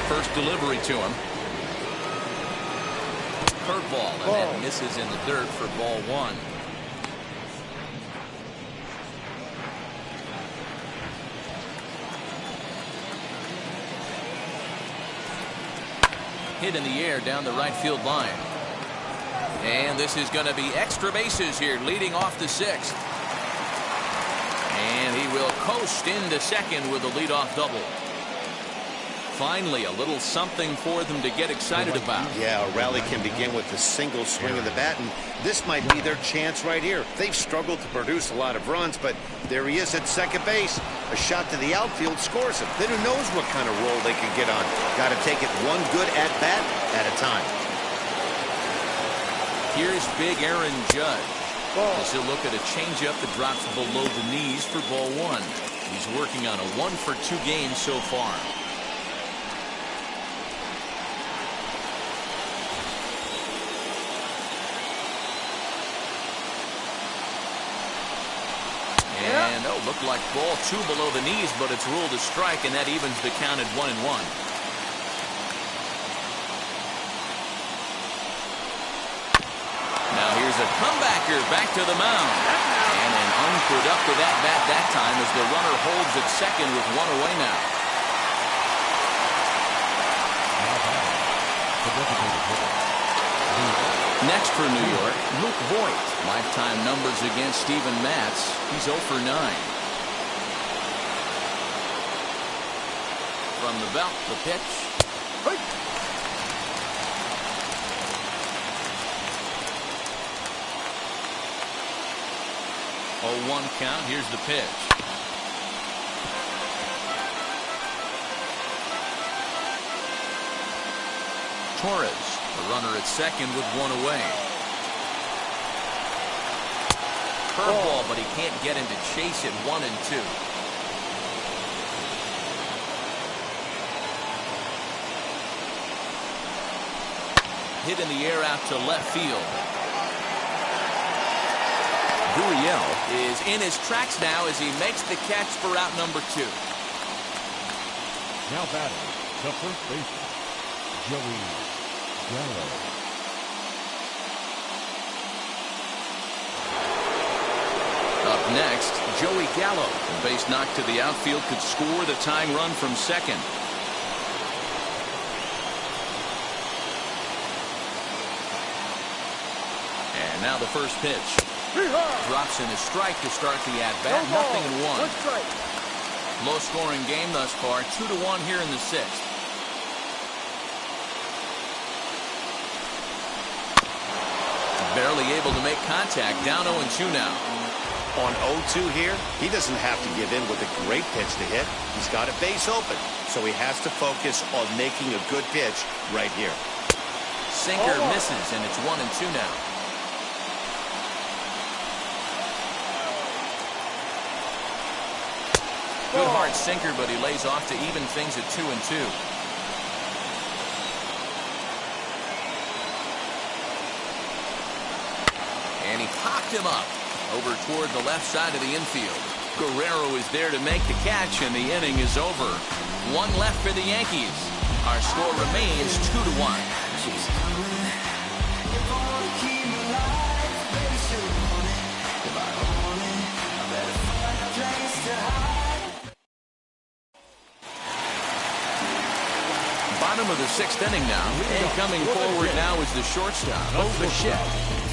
First delivery to him. Curveball, and that misses in the dirt for ball 1. Hit in the air down the right field line. And this is going to be extra bases here, leading off the 6th. And he will coast into second with a leadoff double. Finally, a little something for them to get excited about. Yeah, a rally can begin with a single swing of the bat, and this might be their chance right here. They've struggled to produce a lot of runs, but there he is at second base. A shot to the outfield scores him. Then who knows what kind of roll they can get on. Got to take it one good at-bat at a time. Here's big Aaron Judd. As he'll look at a changeup that drops below the knees for ball 1. He's working on a 1-for-2 game so far. And looked like ball 2 below the knees, but it's ruled a strike, and that evens the count at 1-1. Now here's a comebacker back to the mound. And an unproductive at-bat that time as the runner holds at second with 1 away now. Next for New York, Luke Voigt. Lifetime numbers against Steven Matz. He's 0 for 9. From the belt, the pitch. 0-1 count. Here's the pitch. Torres, the runner at second with 1 away. Curveball, but he can't get him to chase it. 1-2. Hit in the air out to left field. Gurriel is in his tracks now as he makes the catch for out number 2. Now batting, the first baseman, Gallo. Up next, Joey Gallo. The base knock to the outfield could score the tying run from second. And now the first pitch. Drops in a strike to start the at-bat. 0-1. Low-scoring game thus far. 2-1 here in the 6th. Barely able to make contact. Down 0-2 now. On 0-2 here, he doesn't have to give in with a great pitch to hit. He's got a base open, so he has to focus on making a good pitch right here. Sinker misses, and it's 1-2 now. Good hard sinker, but he lays off to even things at 2-2. And he popped him up over toward the left side of the infield. Guerrero is there to make the catch, and the inning is over. 1 left for the Yankees. Our score remains 2-1. Bottom of the 6th inning now, and coming forward now is the shortstop, Higashiyoka.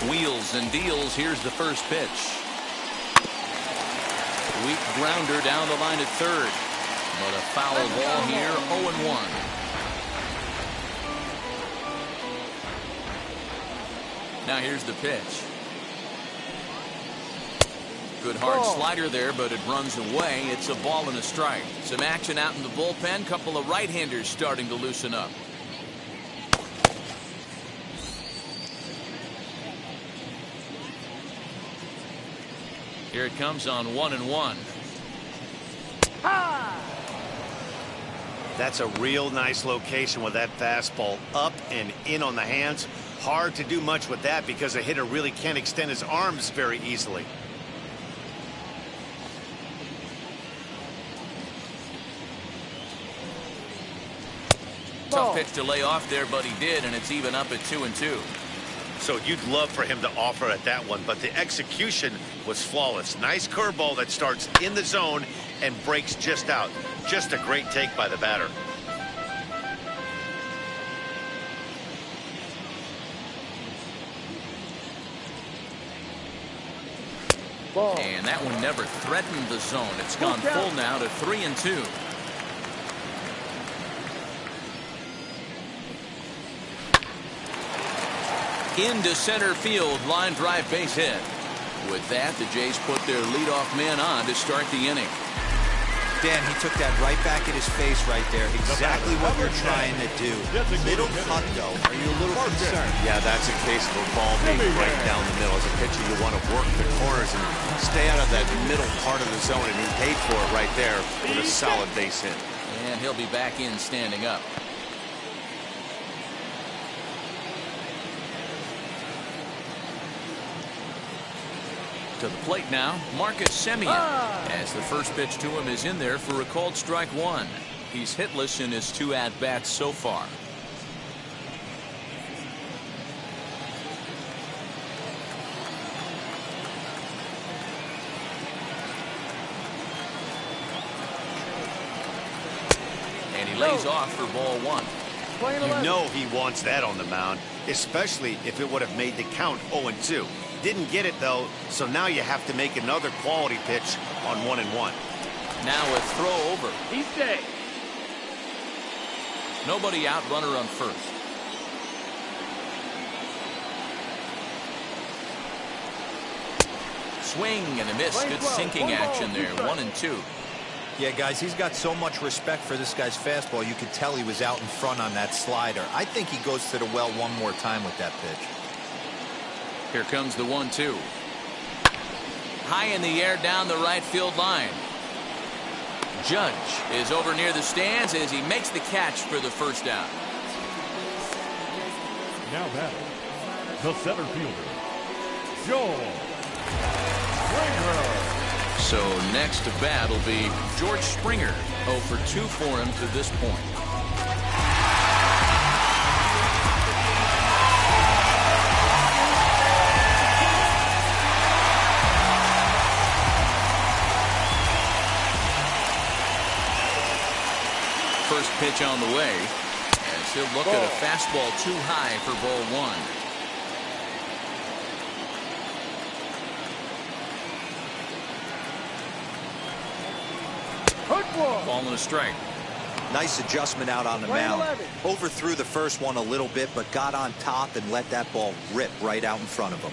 Wheels and deals. Here's the first pitch. Weak grounder down the line at third. But a foul ball here, 0-1. Now here's the pitch. Good hard slider there, but it runs away. It's a ball and a strike. Some action out in the bullpen. Couple of right-handers starting to loosen up. Here it comes on 1-1. That's a real nice location with that fastball up and in on the hands. Hard to do much with that because a hitter really can't extend his arms very easily. Tough pitch to lay off there, but he did, and it's even up at 2-2. So you'd love for him to offer at that one, but the execution was flawless. Nice curveball that starts in the zone and breaks just out. Just a great take by the batter. And that one never threatened the zone. It's gone full now to 3-2. Into center field, line drive, base hit. With that, the Jays put their leadoff man on to start the inning. Dan, he took that right back at his face right there. Exactly what you're trying to do. Little cut, though. Are you a little concerned? Yeah, that's a case of a ball being right down the middle. As a pitcher, you want to work the corners and stay out of that middle part of the zone, and he paid for it right there with a solid base hit. And he'll be back in standing up. To the plate now, Marcus Semion, as the first pitch to him is in there for a called strike one. He's hitless in his 2 at-bats so far. And he lays off for ball one. You know he wants that on the mound, especially if it would have made the count 0-2. Didn't get it, though, so now you have to make another quality pitch on 1-1. Now a throw over. He's safe. Nobody out, runner on first. Swing and a miss. Good sinking action there. 1-2. Yeah, guys, he's got so much respect for this guy's fastball. You could tell he was out in front on that slider. I think he goes to the well one more time with that pitch. Here comes the 1-2. High in the air down the right field line. Judge is over near the stands as he makes the catch for the first down. Now batting, the center fielder, George Springer. So next to bat will be George Springer. 0 for 2 for him to this point. First pitch on the way, as he'll look at a fastball too high for ball one. Ball and a strike. Nice adjustment out on the mound. Overthrew the first one a little bit, but got on top and let that ball rip right out in front of him.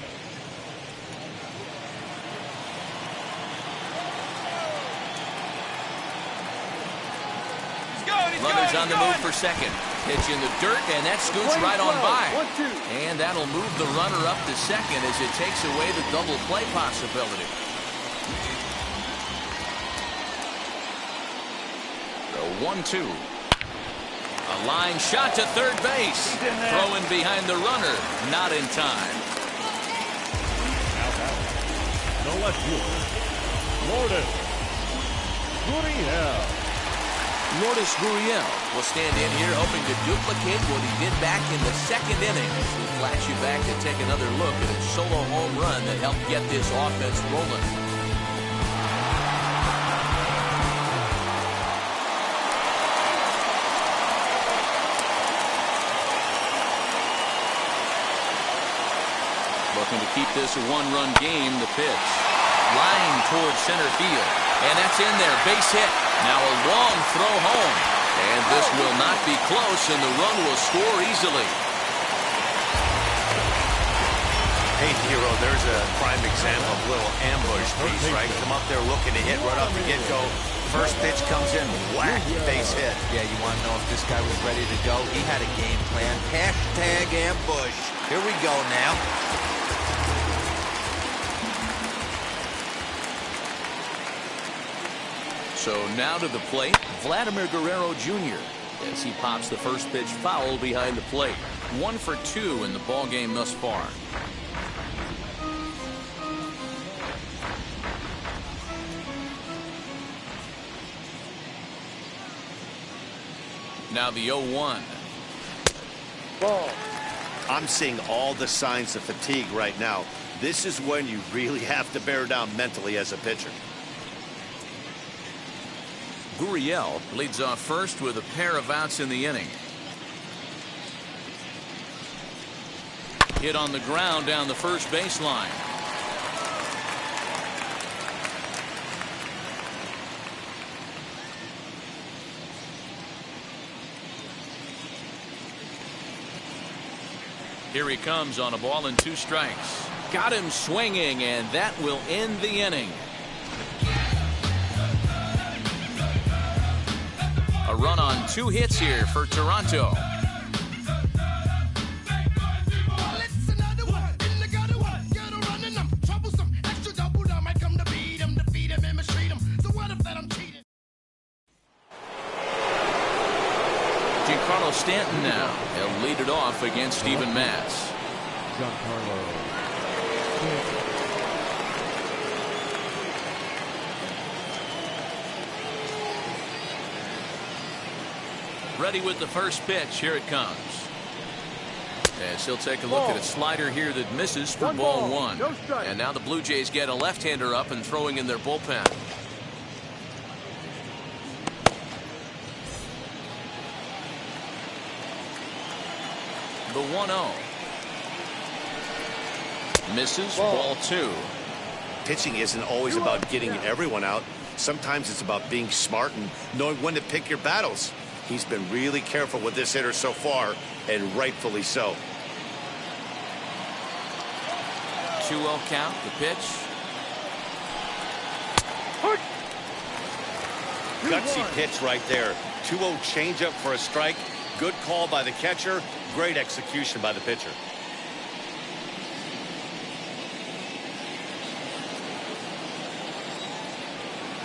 Runners on the move for second. Pitch in the dirt, and that scoots right on by. And that'll move the runner up to second as it takes away the double play possibility. The 1-2. A line shot to third base. Throwing behind the runner. Not in time. Now batting, the left fielder, Lourdes Gurriel. Lourdes Gurriel will stand in here hoping to duplicate what he did back in the second inning. We flash you back to take another look at a solo home run that helped get this offense rolling. Looking to keep this a one-run game. The pitch. Line towards center field. And that's in there. Base hit. Now a long throw home. And this will not be close, and the run will score easily. Hey, Hero, there's a prime example of a little ambush piece, right? Come up there looking to hit right off the get-go. First pitch comes in, whack, base hit. Yeah, you want to know if this guy was ready to go? He had a game plan. Hashtag ambush. Here we go now. So now to the plate, Vladimir Guerrero Jr. as he pops the first pitch foul behind the plate. 1 for 2 in the ball game thus far. Now the 0-1. Ball. I'm seeing all the signs of fatigue right now. This is when you really have to bear down mentally as a pitcher. Gurriel leads off first with a pair of outs in the inning. Hit on the ground down the first baseline. Here he comes on a ball and 2 strikes. Got him swinging, and that will end the inning. A run on 2 hits here for Toronto. Giancarlo Stanton now. He'll lead it off against Steven Matz. Giancarlo. Ready with the first pitch. Here it comes. As he'll take a look at a slider here that misses for ball 1. No strike. And now the Blue Jays get a left-hander up and throwing in their bullpen. The 1-0. Misses, ball 2. Pitching isn't always about getting everyone out. Sometimes it's about being smart and knowing when to pick your battles. He's been really careful with this hitter so far, and rightfully so. 2-0 count, the pitch. Gutsy pitch right there. 2-0 changeup for a strike. Good call by the catcher. Great execution by the pitcher.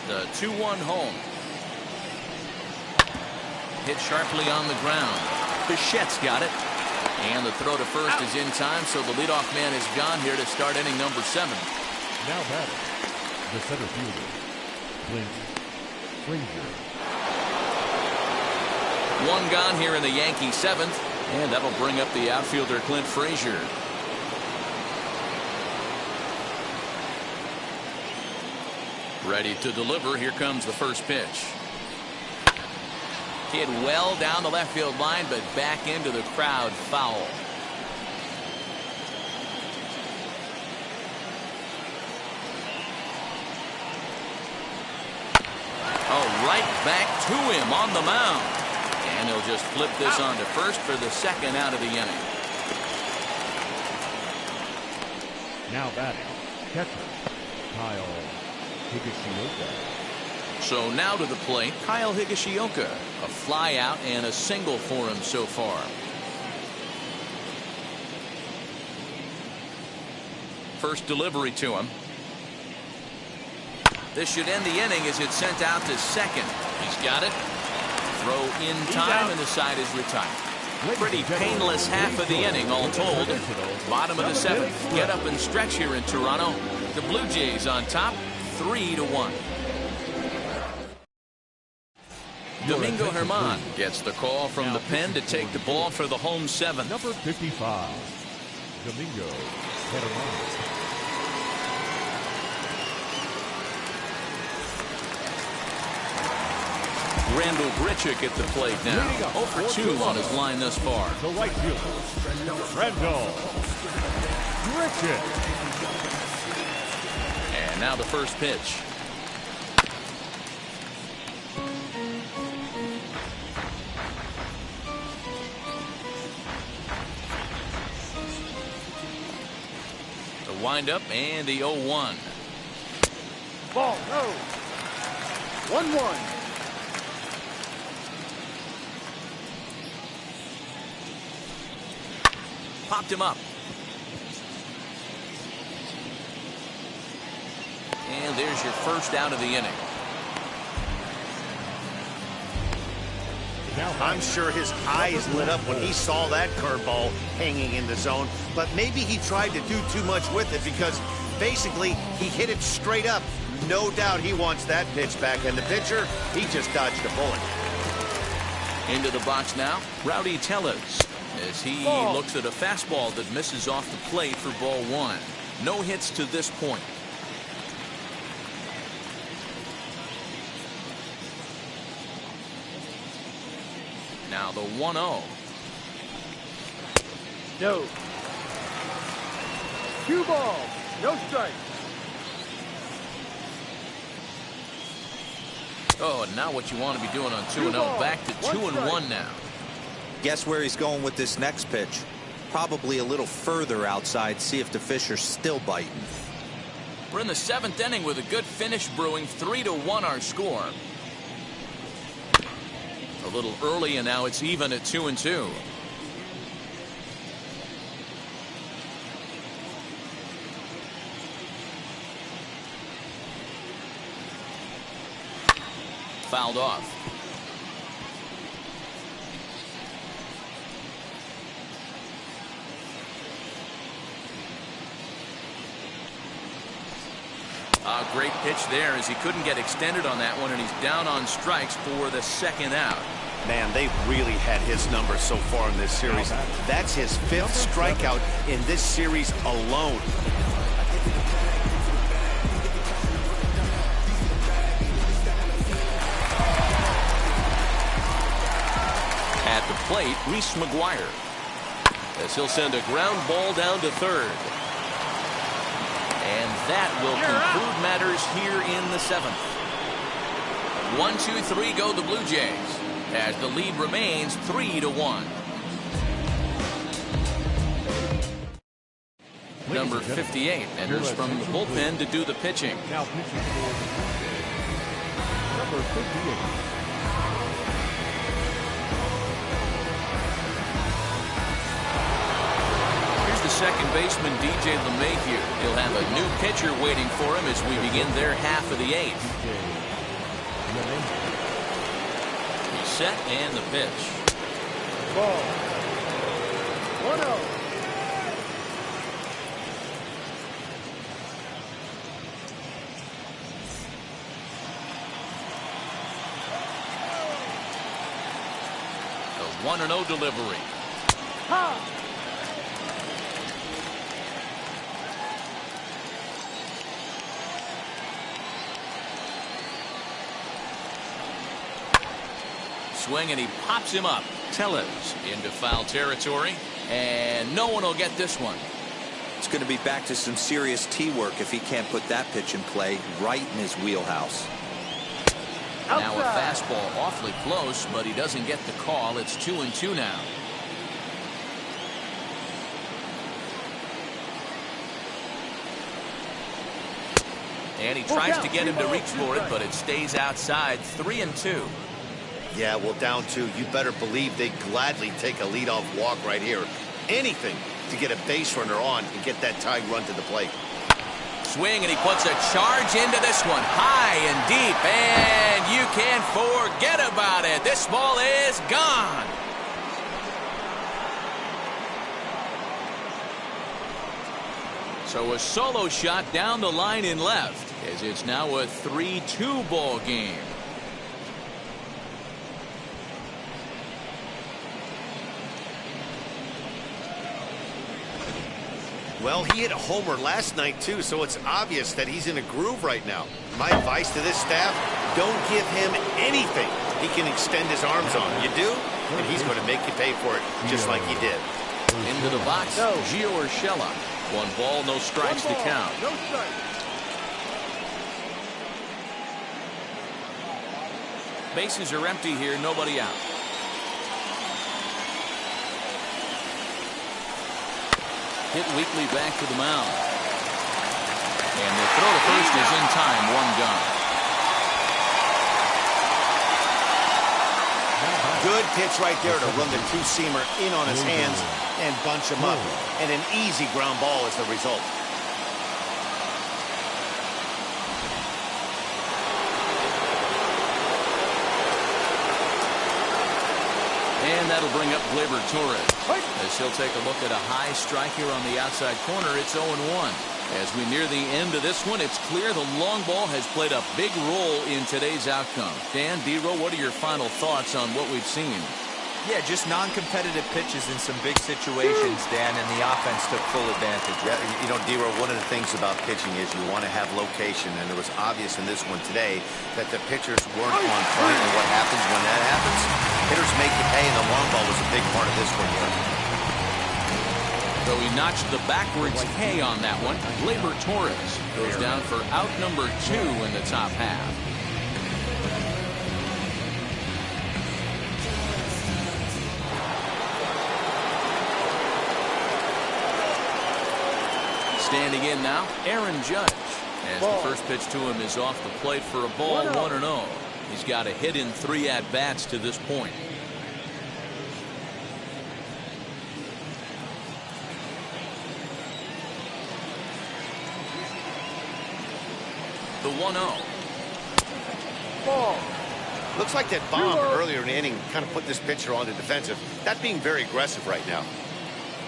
The 2-1 home. Hit sharply on the ground. Bichette's got it. And the throw to first is in time, so the leadoff man is gone here to start inning number 7. Now batting, the center fielder, Clint Frazier. 1 gone here in the Yankee 7th, and that'll bring up the outfielder Clint Frazier. Ready to deliver. Here comes the first pitch. Hit well down the left field line, but back into the crowd, foul. Oh, right back to him on the mound. And he'll just flip this on to first for the 2nd out of the inning. Now batting, catcher, Kyle Higashiyoka. So now to the plate, Kyle Higashiyoka. A fly out and a single for him so far. First delivery to him. This should end the inning as it's sent out to second. He's got it. Throw in time, and the side is retired. Pretty painless half of the inning all told. Bottom of the 7th. Get up and stretch here in Toronto. The Blue Jays on top, 3-1. Domingo Germán gets the call from the pen to take the ball for the home 7th. Number 55, Domingo Germán. Randall Grichuk at the plate now. 0 for 2 on his line thus far. The right fielder, Randall Grichuk. Now the first pitch. The windup and the 0-1. Ball, no. 1-1. Popped him up. And there's your first out of the inning. I'm sure his eyes lit up when he saw that curveball hanging in the zone, but maybe he tried to do too much with it because basically he hit it straight up. No doubt he wants that pitch back, and the pitcher, he just dodged a bullet. Into the box now, Rowdy Tellez, as he looks at a fastball that misses off the plate for ball 1. No hits to this point. Now the 1-0. No. 2 balls, no strike. Oh, and now what you want to be doing on 2-0. Back to 2-1 now. Guess where he's going with this next pitch? Probably a little further outside. See if the fish are still biting. We're in the 7th inning with a good finish brewing. 3-1 our score. A little early, and now it's even at 2-2. Fouled off. A great pitch there as he couldn't get extended on that one, and he's down on strikes for the 2nd out. Man, they've really had his number so far in this series. That's his 5th strikeout in this series alone. At the plate, Reese McGuire, as he'll send a ground ball down to 3rd. And that will conclude matters here in the 7th. 1-2-3 go the Blue Jays, as the lead remains 3-1. Number 58 enters from the bullpen to do the pitching. Now pitching for the Blue Jays, number 58. Second baseman DJ LeMahieu. He'll have a new pitcher waiting for him as we begin their half of the 8th. He's set and the pitch. Ball. 1-0. The 1-0 delivery. Ha! Swing, and he pops him up. Tellez into foul territory, and no one will get this one. It's going to be back to some serious tee work if he can't put that pitch in play right in his wheelhouse. Now a fastball awfully close, but he doesn't get the call. It's 2-2 now. And he tries to get him to reach for it, but it stays outside. 3-2. Yeah, well, down 2, you better believe they'd gladly take a leadoff walk right here. Anything to get a base runner on and get that tying run to the plate. Swing, and he puts a charge into this one, high and deep, and you can't forget about it. This ball is gone. So a solo shot down the line in left, as it's now a 3-2 ball game. Well, he hit a homer last night, too, so it's obvious that he's in a groove right now. My advice to this staff, don't give him anything he can extend his arms on. You do, and he's going to make you pay for it, just like he did. Into the box, Gio Urshela. 1 ball, no strikes to count. No strike. Bases are empty here, nobody out. Hit weakly back to the mound. And the throw to first is in time, one gone. Good pitch right there to run the two-seamer in on his hands and bunch him up. And an easy ground ball is the result. And that'll bring up Glaber Torres as he'll take a look at a high strike here on the outside corner. It's 0-1. As we near the end of this one, it's clear the long ball has played a big role in today's outcome. Dan, D-Row, what are your final thoughts on what we've seen? Yeah, just non-competitive pitches in some big situations, Dan, and the offense took full advantage. Yeah, you know, D-Row, one of the things about pitching is you want to have location, and it was obvious in this one today that the pitchers weren't on point, and what happens when that happens? Hitters make you pay, and the long ball was a big part of this one here. Though he notched the backwards K on that one, Glaber Torres goes down for out number 2 in the top half. Standing in now, Aaron Judd. As the first pitch to him is off the plate for a ball, 1-0. He's got a hit in 3 at-bats to this point. The 1-0. Ball. Looks like that bomb earlier in the inning kind of put this pitcher on the defensive. That's being very aggressive right now.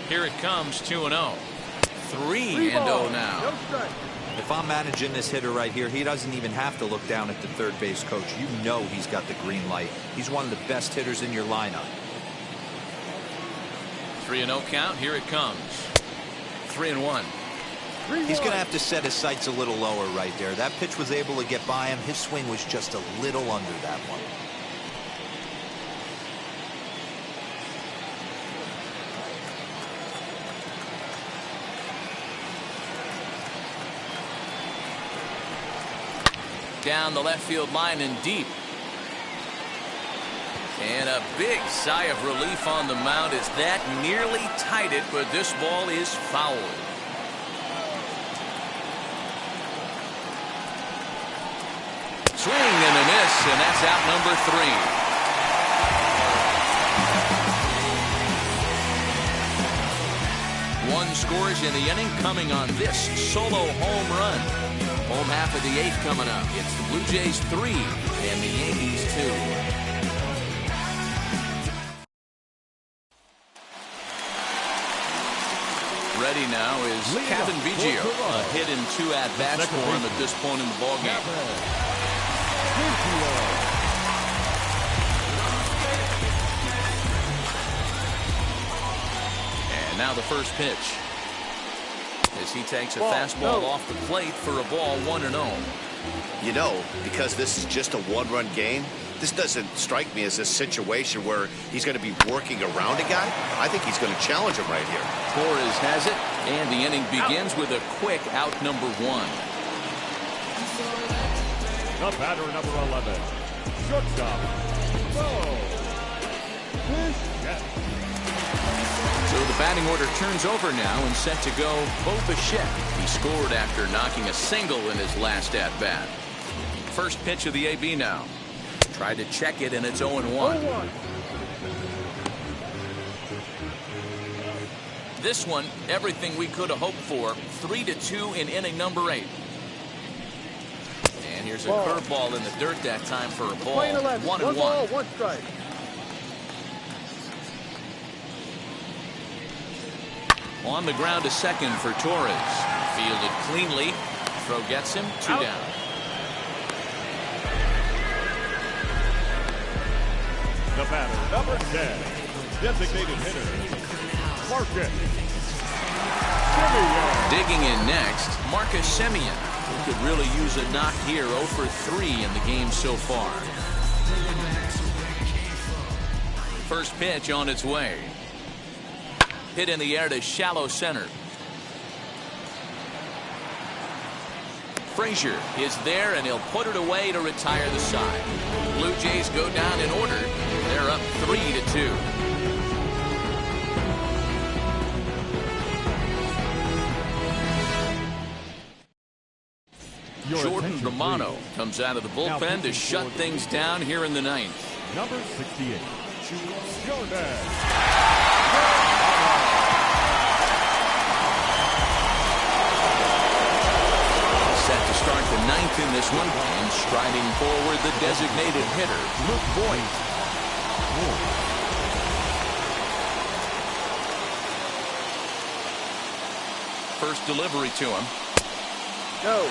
Here it comes, 2-0. 3-0 now. No strike. If I'm managing this hitter right here, he doesn't even have to look down at the third base coach. You know he's got the green light. He's one of the best hitters in your lineup. 3-0 count. Here it comes. 3-1. He's going to have to set his sights a little lower right there. That pitch was able to get by him. His swing was just a little under that one. Down the left field line and deep. And a big sigh of relief on the mound as that nearly tied it, but this ball is fouled. Swing and a miss, and that's out number 3. 1 scores in the inning coming on this solo home run. Home half of the 8th coming up. It's the Blue Jays 3 and the Yankees 2. Ready now is Kevin Biggio. A hit in 2 at-bats for him at this point in the ballgame. And now the first pitch. As he takes a fastball off the plate for a ball, 1-0. You know, because this is just a one-run game, this doesn't strike me as a situation where he's going to be working around a guy. I think he's going to challenge him right here. Torres has it, and the inning begins with a quick out number 1. The batter, number 11, shortstop, So the batting order turns over now and set to go Bo Bichette. He scored after knocking a single in his last at-bat. First pitch of the AB now. Tried to check it, and it's 0-1. This one, everything we could have hoped for. 3-2 in inning number 8. And here's a curveball in the dirt that time for a ball. 1-1. 1 ball, 1 strike. On the ground to second for Torres. Fielded cleanly. Throw gets him. 2 down. The batter, number 10, designated hitter, Marcus Semion. Digging in next, Marcus Semion, who could really use a knock here. 0 for 3 in the game so far. First pitch on its way. Hit in the air to shallow center. Frazier is there, and he'll put it away to retire the side. Blue Jays go down in order. They're up 3-2. Jordan Romano comes out of the bullpen to shut things down here in the ninth. Number 68, Jordan. Set to start the ninth in this one, and striding forward the designated hitter, Luke Voigt. First delivery to him. No.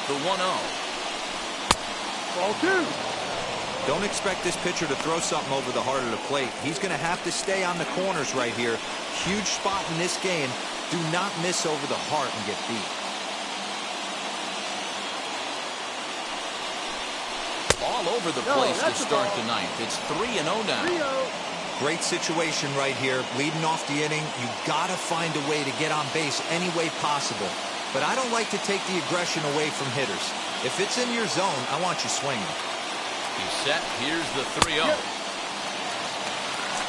The 1-0. Ball 2. Don't expect this pitcher to throw something over the heart of the plate. He's going to have to stay on the corners right here. Huge spot in this game. Do not miss over the heart and get beat. All over the place to start the ninth. It's 3-0 now. 3-0. Great situation right here. Leading off the inning, you got to find a way to get on base any way possible. But I don't like to take the aggression away from hitters. If it's in your zone, I want you swinging. He's set. Here's the 3-0.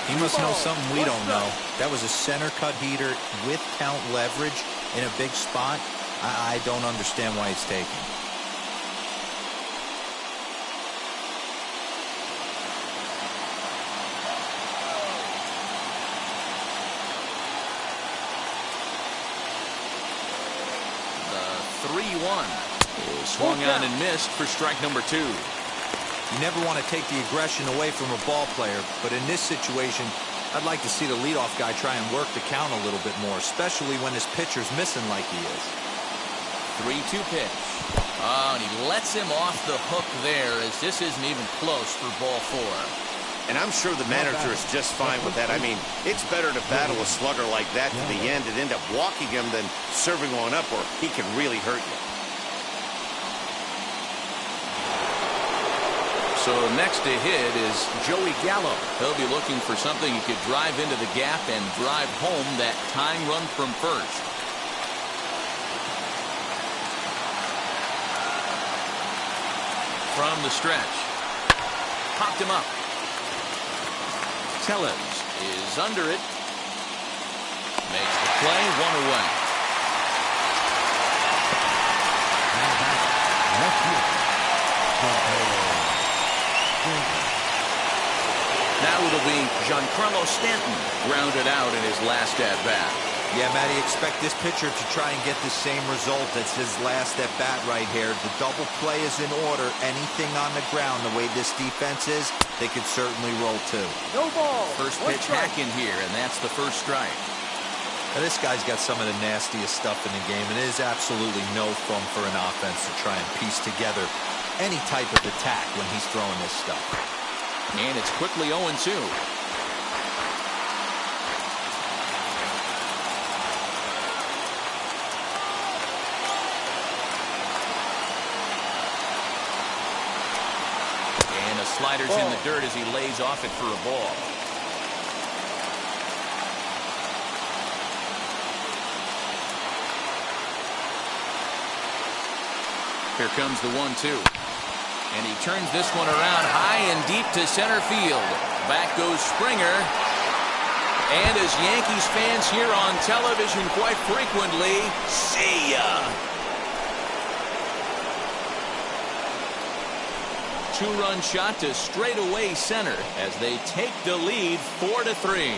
He must know something we don't know. That was a center cut heater with count leverage in a big spot. I don't understand why he's taking. The 3-1 is swung on and missed for strike number 2. You never want to take the aggression away from a ball player, but in this situation, I'd like to see the leadoff guy try and work the count a little bit more, especially when his pitcher's missing like he is. 3-2 pitch. Oh, and he lets him off the hook there, as this isn't even close for ball 4. And I'm sure the manager is just fine with that. I mean, it's better to battle a slugger like that to the end and end up walking him than serving one up, or he can really hurt you. So next to hit is Joey Gallo. He'll be looking for something he could drive into the gap and drive home that tying run from first. From the stretch. Popped him up. Tellez is under it. Makes the play, 1 away. Now it'll be Giancarlo Stanton grounded out in his last at-bat. Yeah, Matty, expect this pitcher to try and get the same result as his last at-bat right here. The double play is in order. Anything on the ground, the way this defense is, they could certainly roll too. No ball. First pitch hacking here, and that's the first strike. Now, this guy's got some of the nastiest stuff in the game, and it is absolutely no fun for an offense to try and piece together any type of attack when he's throwing this stuff. And it's quickly 0-2. And a slider's in the dirt as he lays off it for a ball. Here comes the 1-2. And he turns this one around high and deep to center field. Back goes Springer. And as Yankees fans hear on television quite frequently, see ya! 2-run shot to straightaway center as they take the lead 4-3.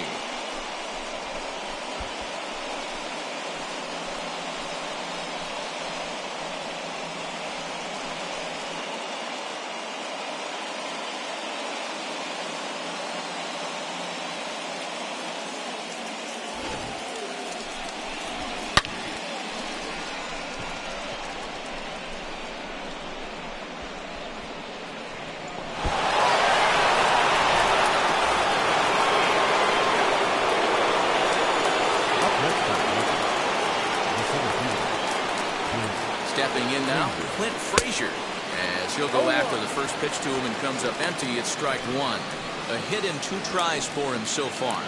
Stepping in now, Clint Frazier. As he'll go after the first pitch to him and comes up empty, it's strike one. A hit in 2 tries for him so far.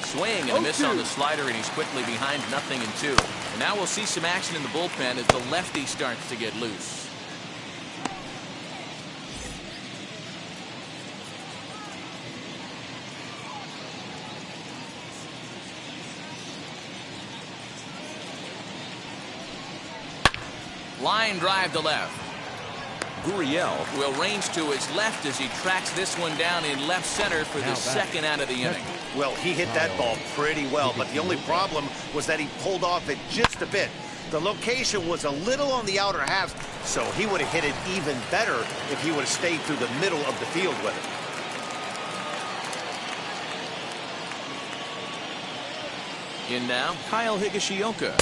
Swing and a miss on the slider, and he's quickly behind 0-2. And now we'll see some action in the bullpen as the lefty starts to get loose. Line drive to left. Gurriel Will range to his left as he tracks this one down in left center for the second out of the inning. Well, he hit that ball pretty well, but the only problem was that he pulled off it just a bit. The location was a little on the outer half, so he would have hit it even better if he would have stayed through the middle of the field with it. In now, Kyle Higashiyoka.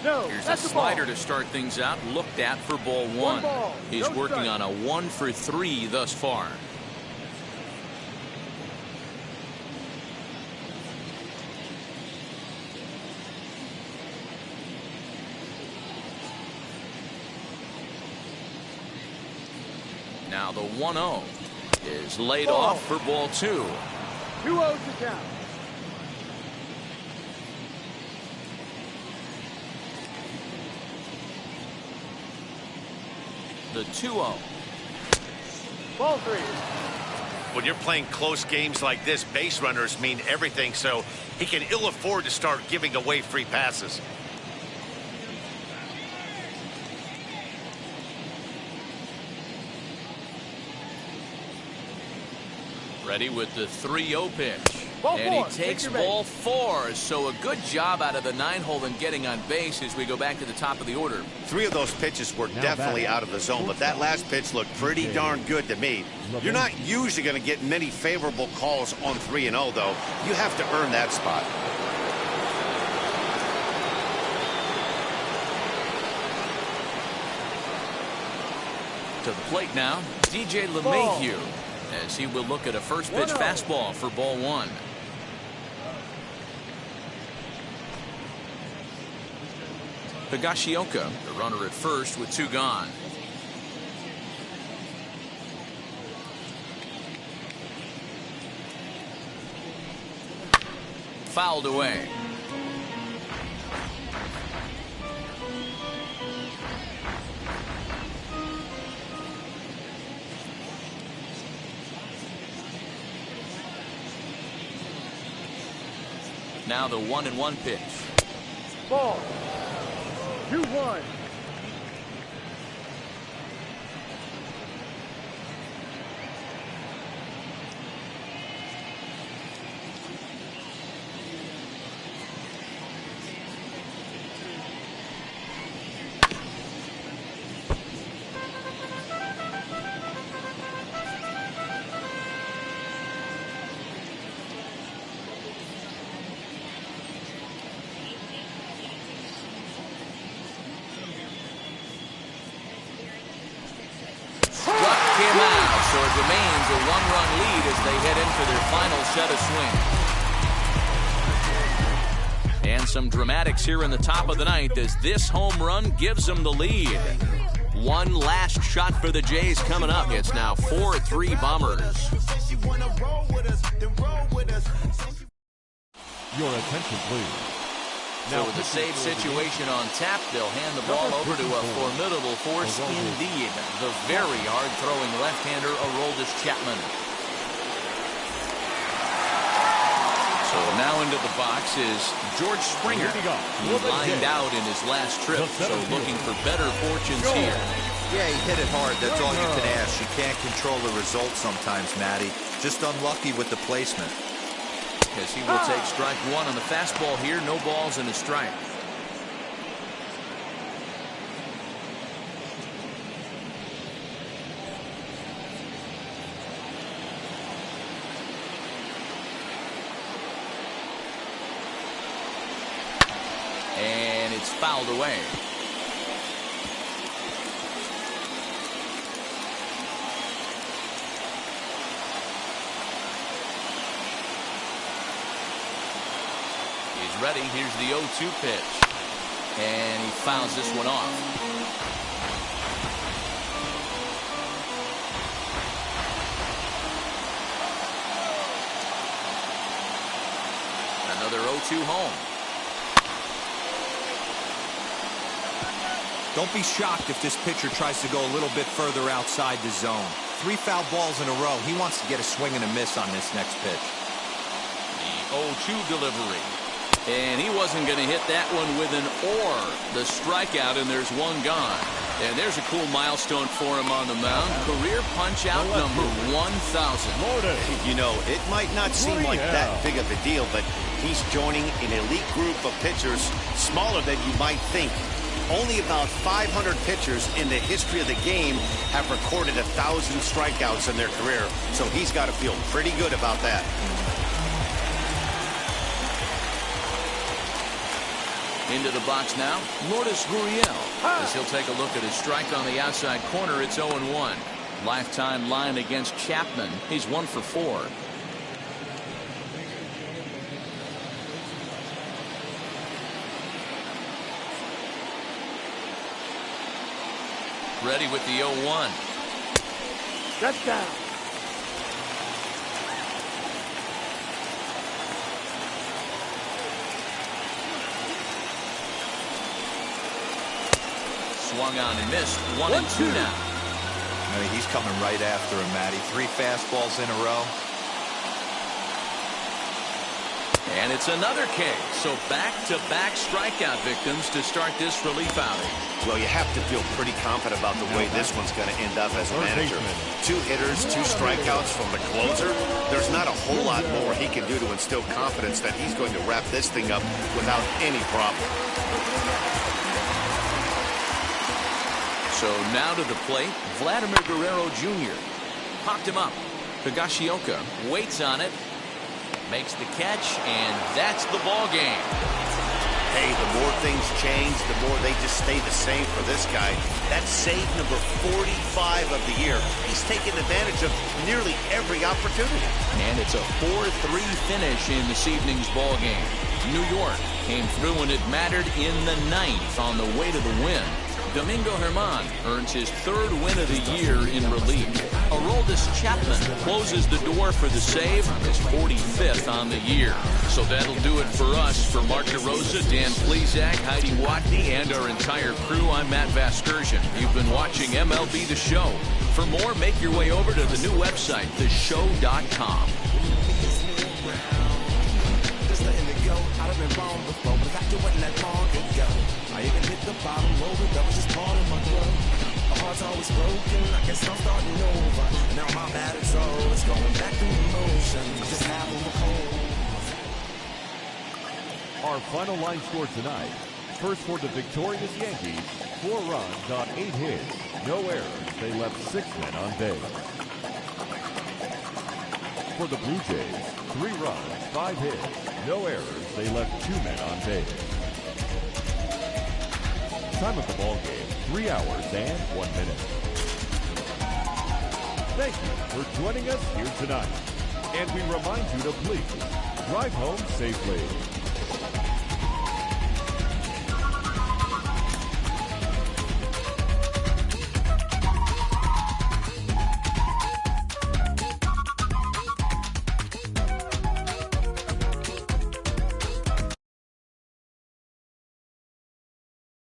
No, Here's a that's the slider ball. to start things out, looked at for ball one. Ball, He's no working strike. on a 1-for-3 thus far. Now the 1-0 is laid off for ball 2. 2-0 to count. The 2-0. Ball 3. When you're playing close games like this, base runners mean everything, so he can ill afford to start giving away free passes. Ready with the 3-0 pitch. Ball And 4. he takes Take your ball 4. So a good job out of the 9-hole in getting on base as we go back to the top of the order. 3 of those pitches were definitely out of the zone, but that last pitch looked pretty darn good to me. You're not usually going to get many favorable calls on 3-0, though. You have to earn that spot. To the plate now, DJ LeMahieu, as he will look at a first pitch fastball for ball 1. Higashioka, the runner at first with 2 gone. Fouled away. Now the 1-1 pitch. Ball. 2-1. So it remains a 1-run lead as they head in for their final set of swings. And some dramatics here in the top of the ninth as this home run gives them the lead. One last shot for the Jays coming up. It's now 4-3 Bombers. Your attention, please. So with the save situation on tap, they'll hand the ball over to a formidable force indeed. The very hard-throwing left-hander, Aroldis Chapman. So now into the box is George Springer. He lined out in his last trip, so looking for better fortunes here. Yeah, he hit it hard. That's all you can ask. You can't control the result sometimes, Matty. Just unlucky with the placement. As he will take strike 1 on the fastball here. No balls and a strike. And it's fouled away. ready. Here's the 0-2 pitch. And he fouls this one off. Another 0-2 home. Don't be shocked if this pitcher tries to go a little bit further outside the zone. 3 foul balls in a row. He wants to get a swing and a miss on this next pitch. The 0-2 delivery. And he wasn't going to hit that one with an or. The strikeout, and there's one gone. And there's a cool milestone for him on the mound. Career punch-out number 1,000. You know, it might not seem like that big of a deal, but he's joining an elite group of pitchers smaller than you might think. Only about 500 pitchers in the history of the game have recorded 1,000 strikeouts in their career, so he's got to feel pretty good about that. Into the box now, Lourdes Gurriel. As he'll take a look at his strike on the outside corner, it's 0-1. Lifetime line against Chapman. He's 1 for 4. Ready with the 0-1. That's down. Swung on and missed. 1-2 now. I mean, he's coming right after him, Matty. 3 fastballs in a row. And it's another K. So back-to-back strikeout victims to start this relief outing. Well, you have to feel pretty confident about the way this one's going to end up as a manager. 2 hitters, 2 strikeouts from the closer. There's not a whole lot more he can do to instill confidence that he's going to wrap this thing up without any problem. So now to the plate, Vladimir Guerrero Jr. Popped him up. Higashiyoka waits on it. Makes the catch, and that's the ball game. Hey, the more things change, the more they just stay the same for this guy. That's save number 45 of the year. He's taken advantage of nearly every opportunity. And it's a 4-3 finish in this evening's ball game. New York came through when it mattered in the 9th on the way to the win. Domingo Germán earns his 3rd win of the year in relief. Aroldis Chapman closes the door for the save, his 45th on the year. So that'll do it for us. For Mark DeRosa, Dan Plesac, Heidi Watney, and our entire crew, I'm Matt Vasgersian. You've been watching MLB The Show. For more, make your way over to the new website, theshow.com. I even hit the bottom over, that was just part of my growth. My heart's always broken, I guess I'm starting over. Now my battered soul is going back through the motion. Just half of a hole. Our final line score tonight. First for the victorious Yankees, 4 runs on 8 hits, no errors. They left 6 men on base. For the Blue Jays, 3 runs, 5 hits, no errors. They left 2 men on base. Time of the ball game, 3 hours and 1 minute. Thank you for joining us here tonight. And we remind you to please drive home safely.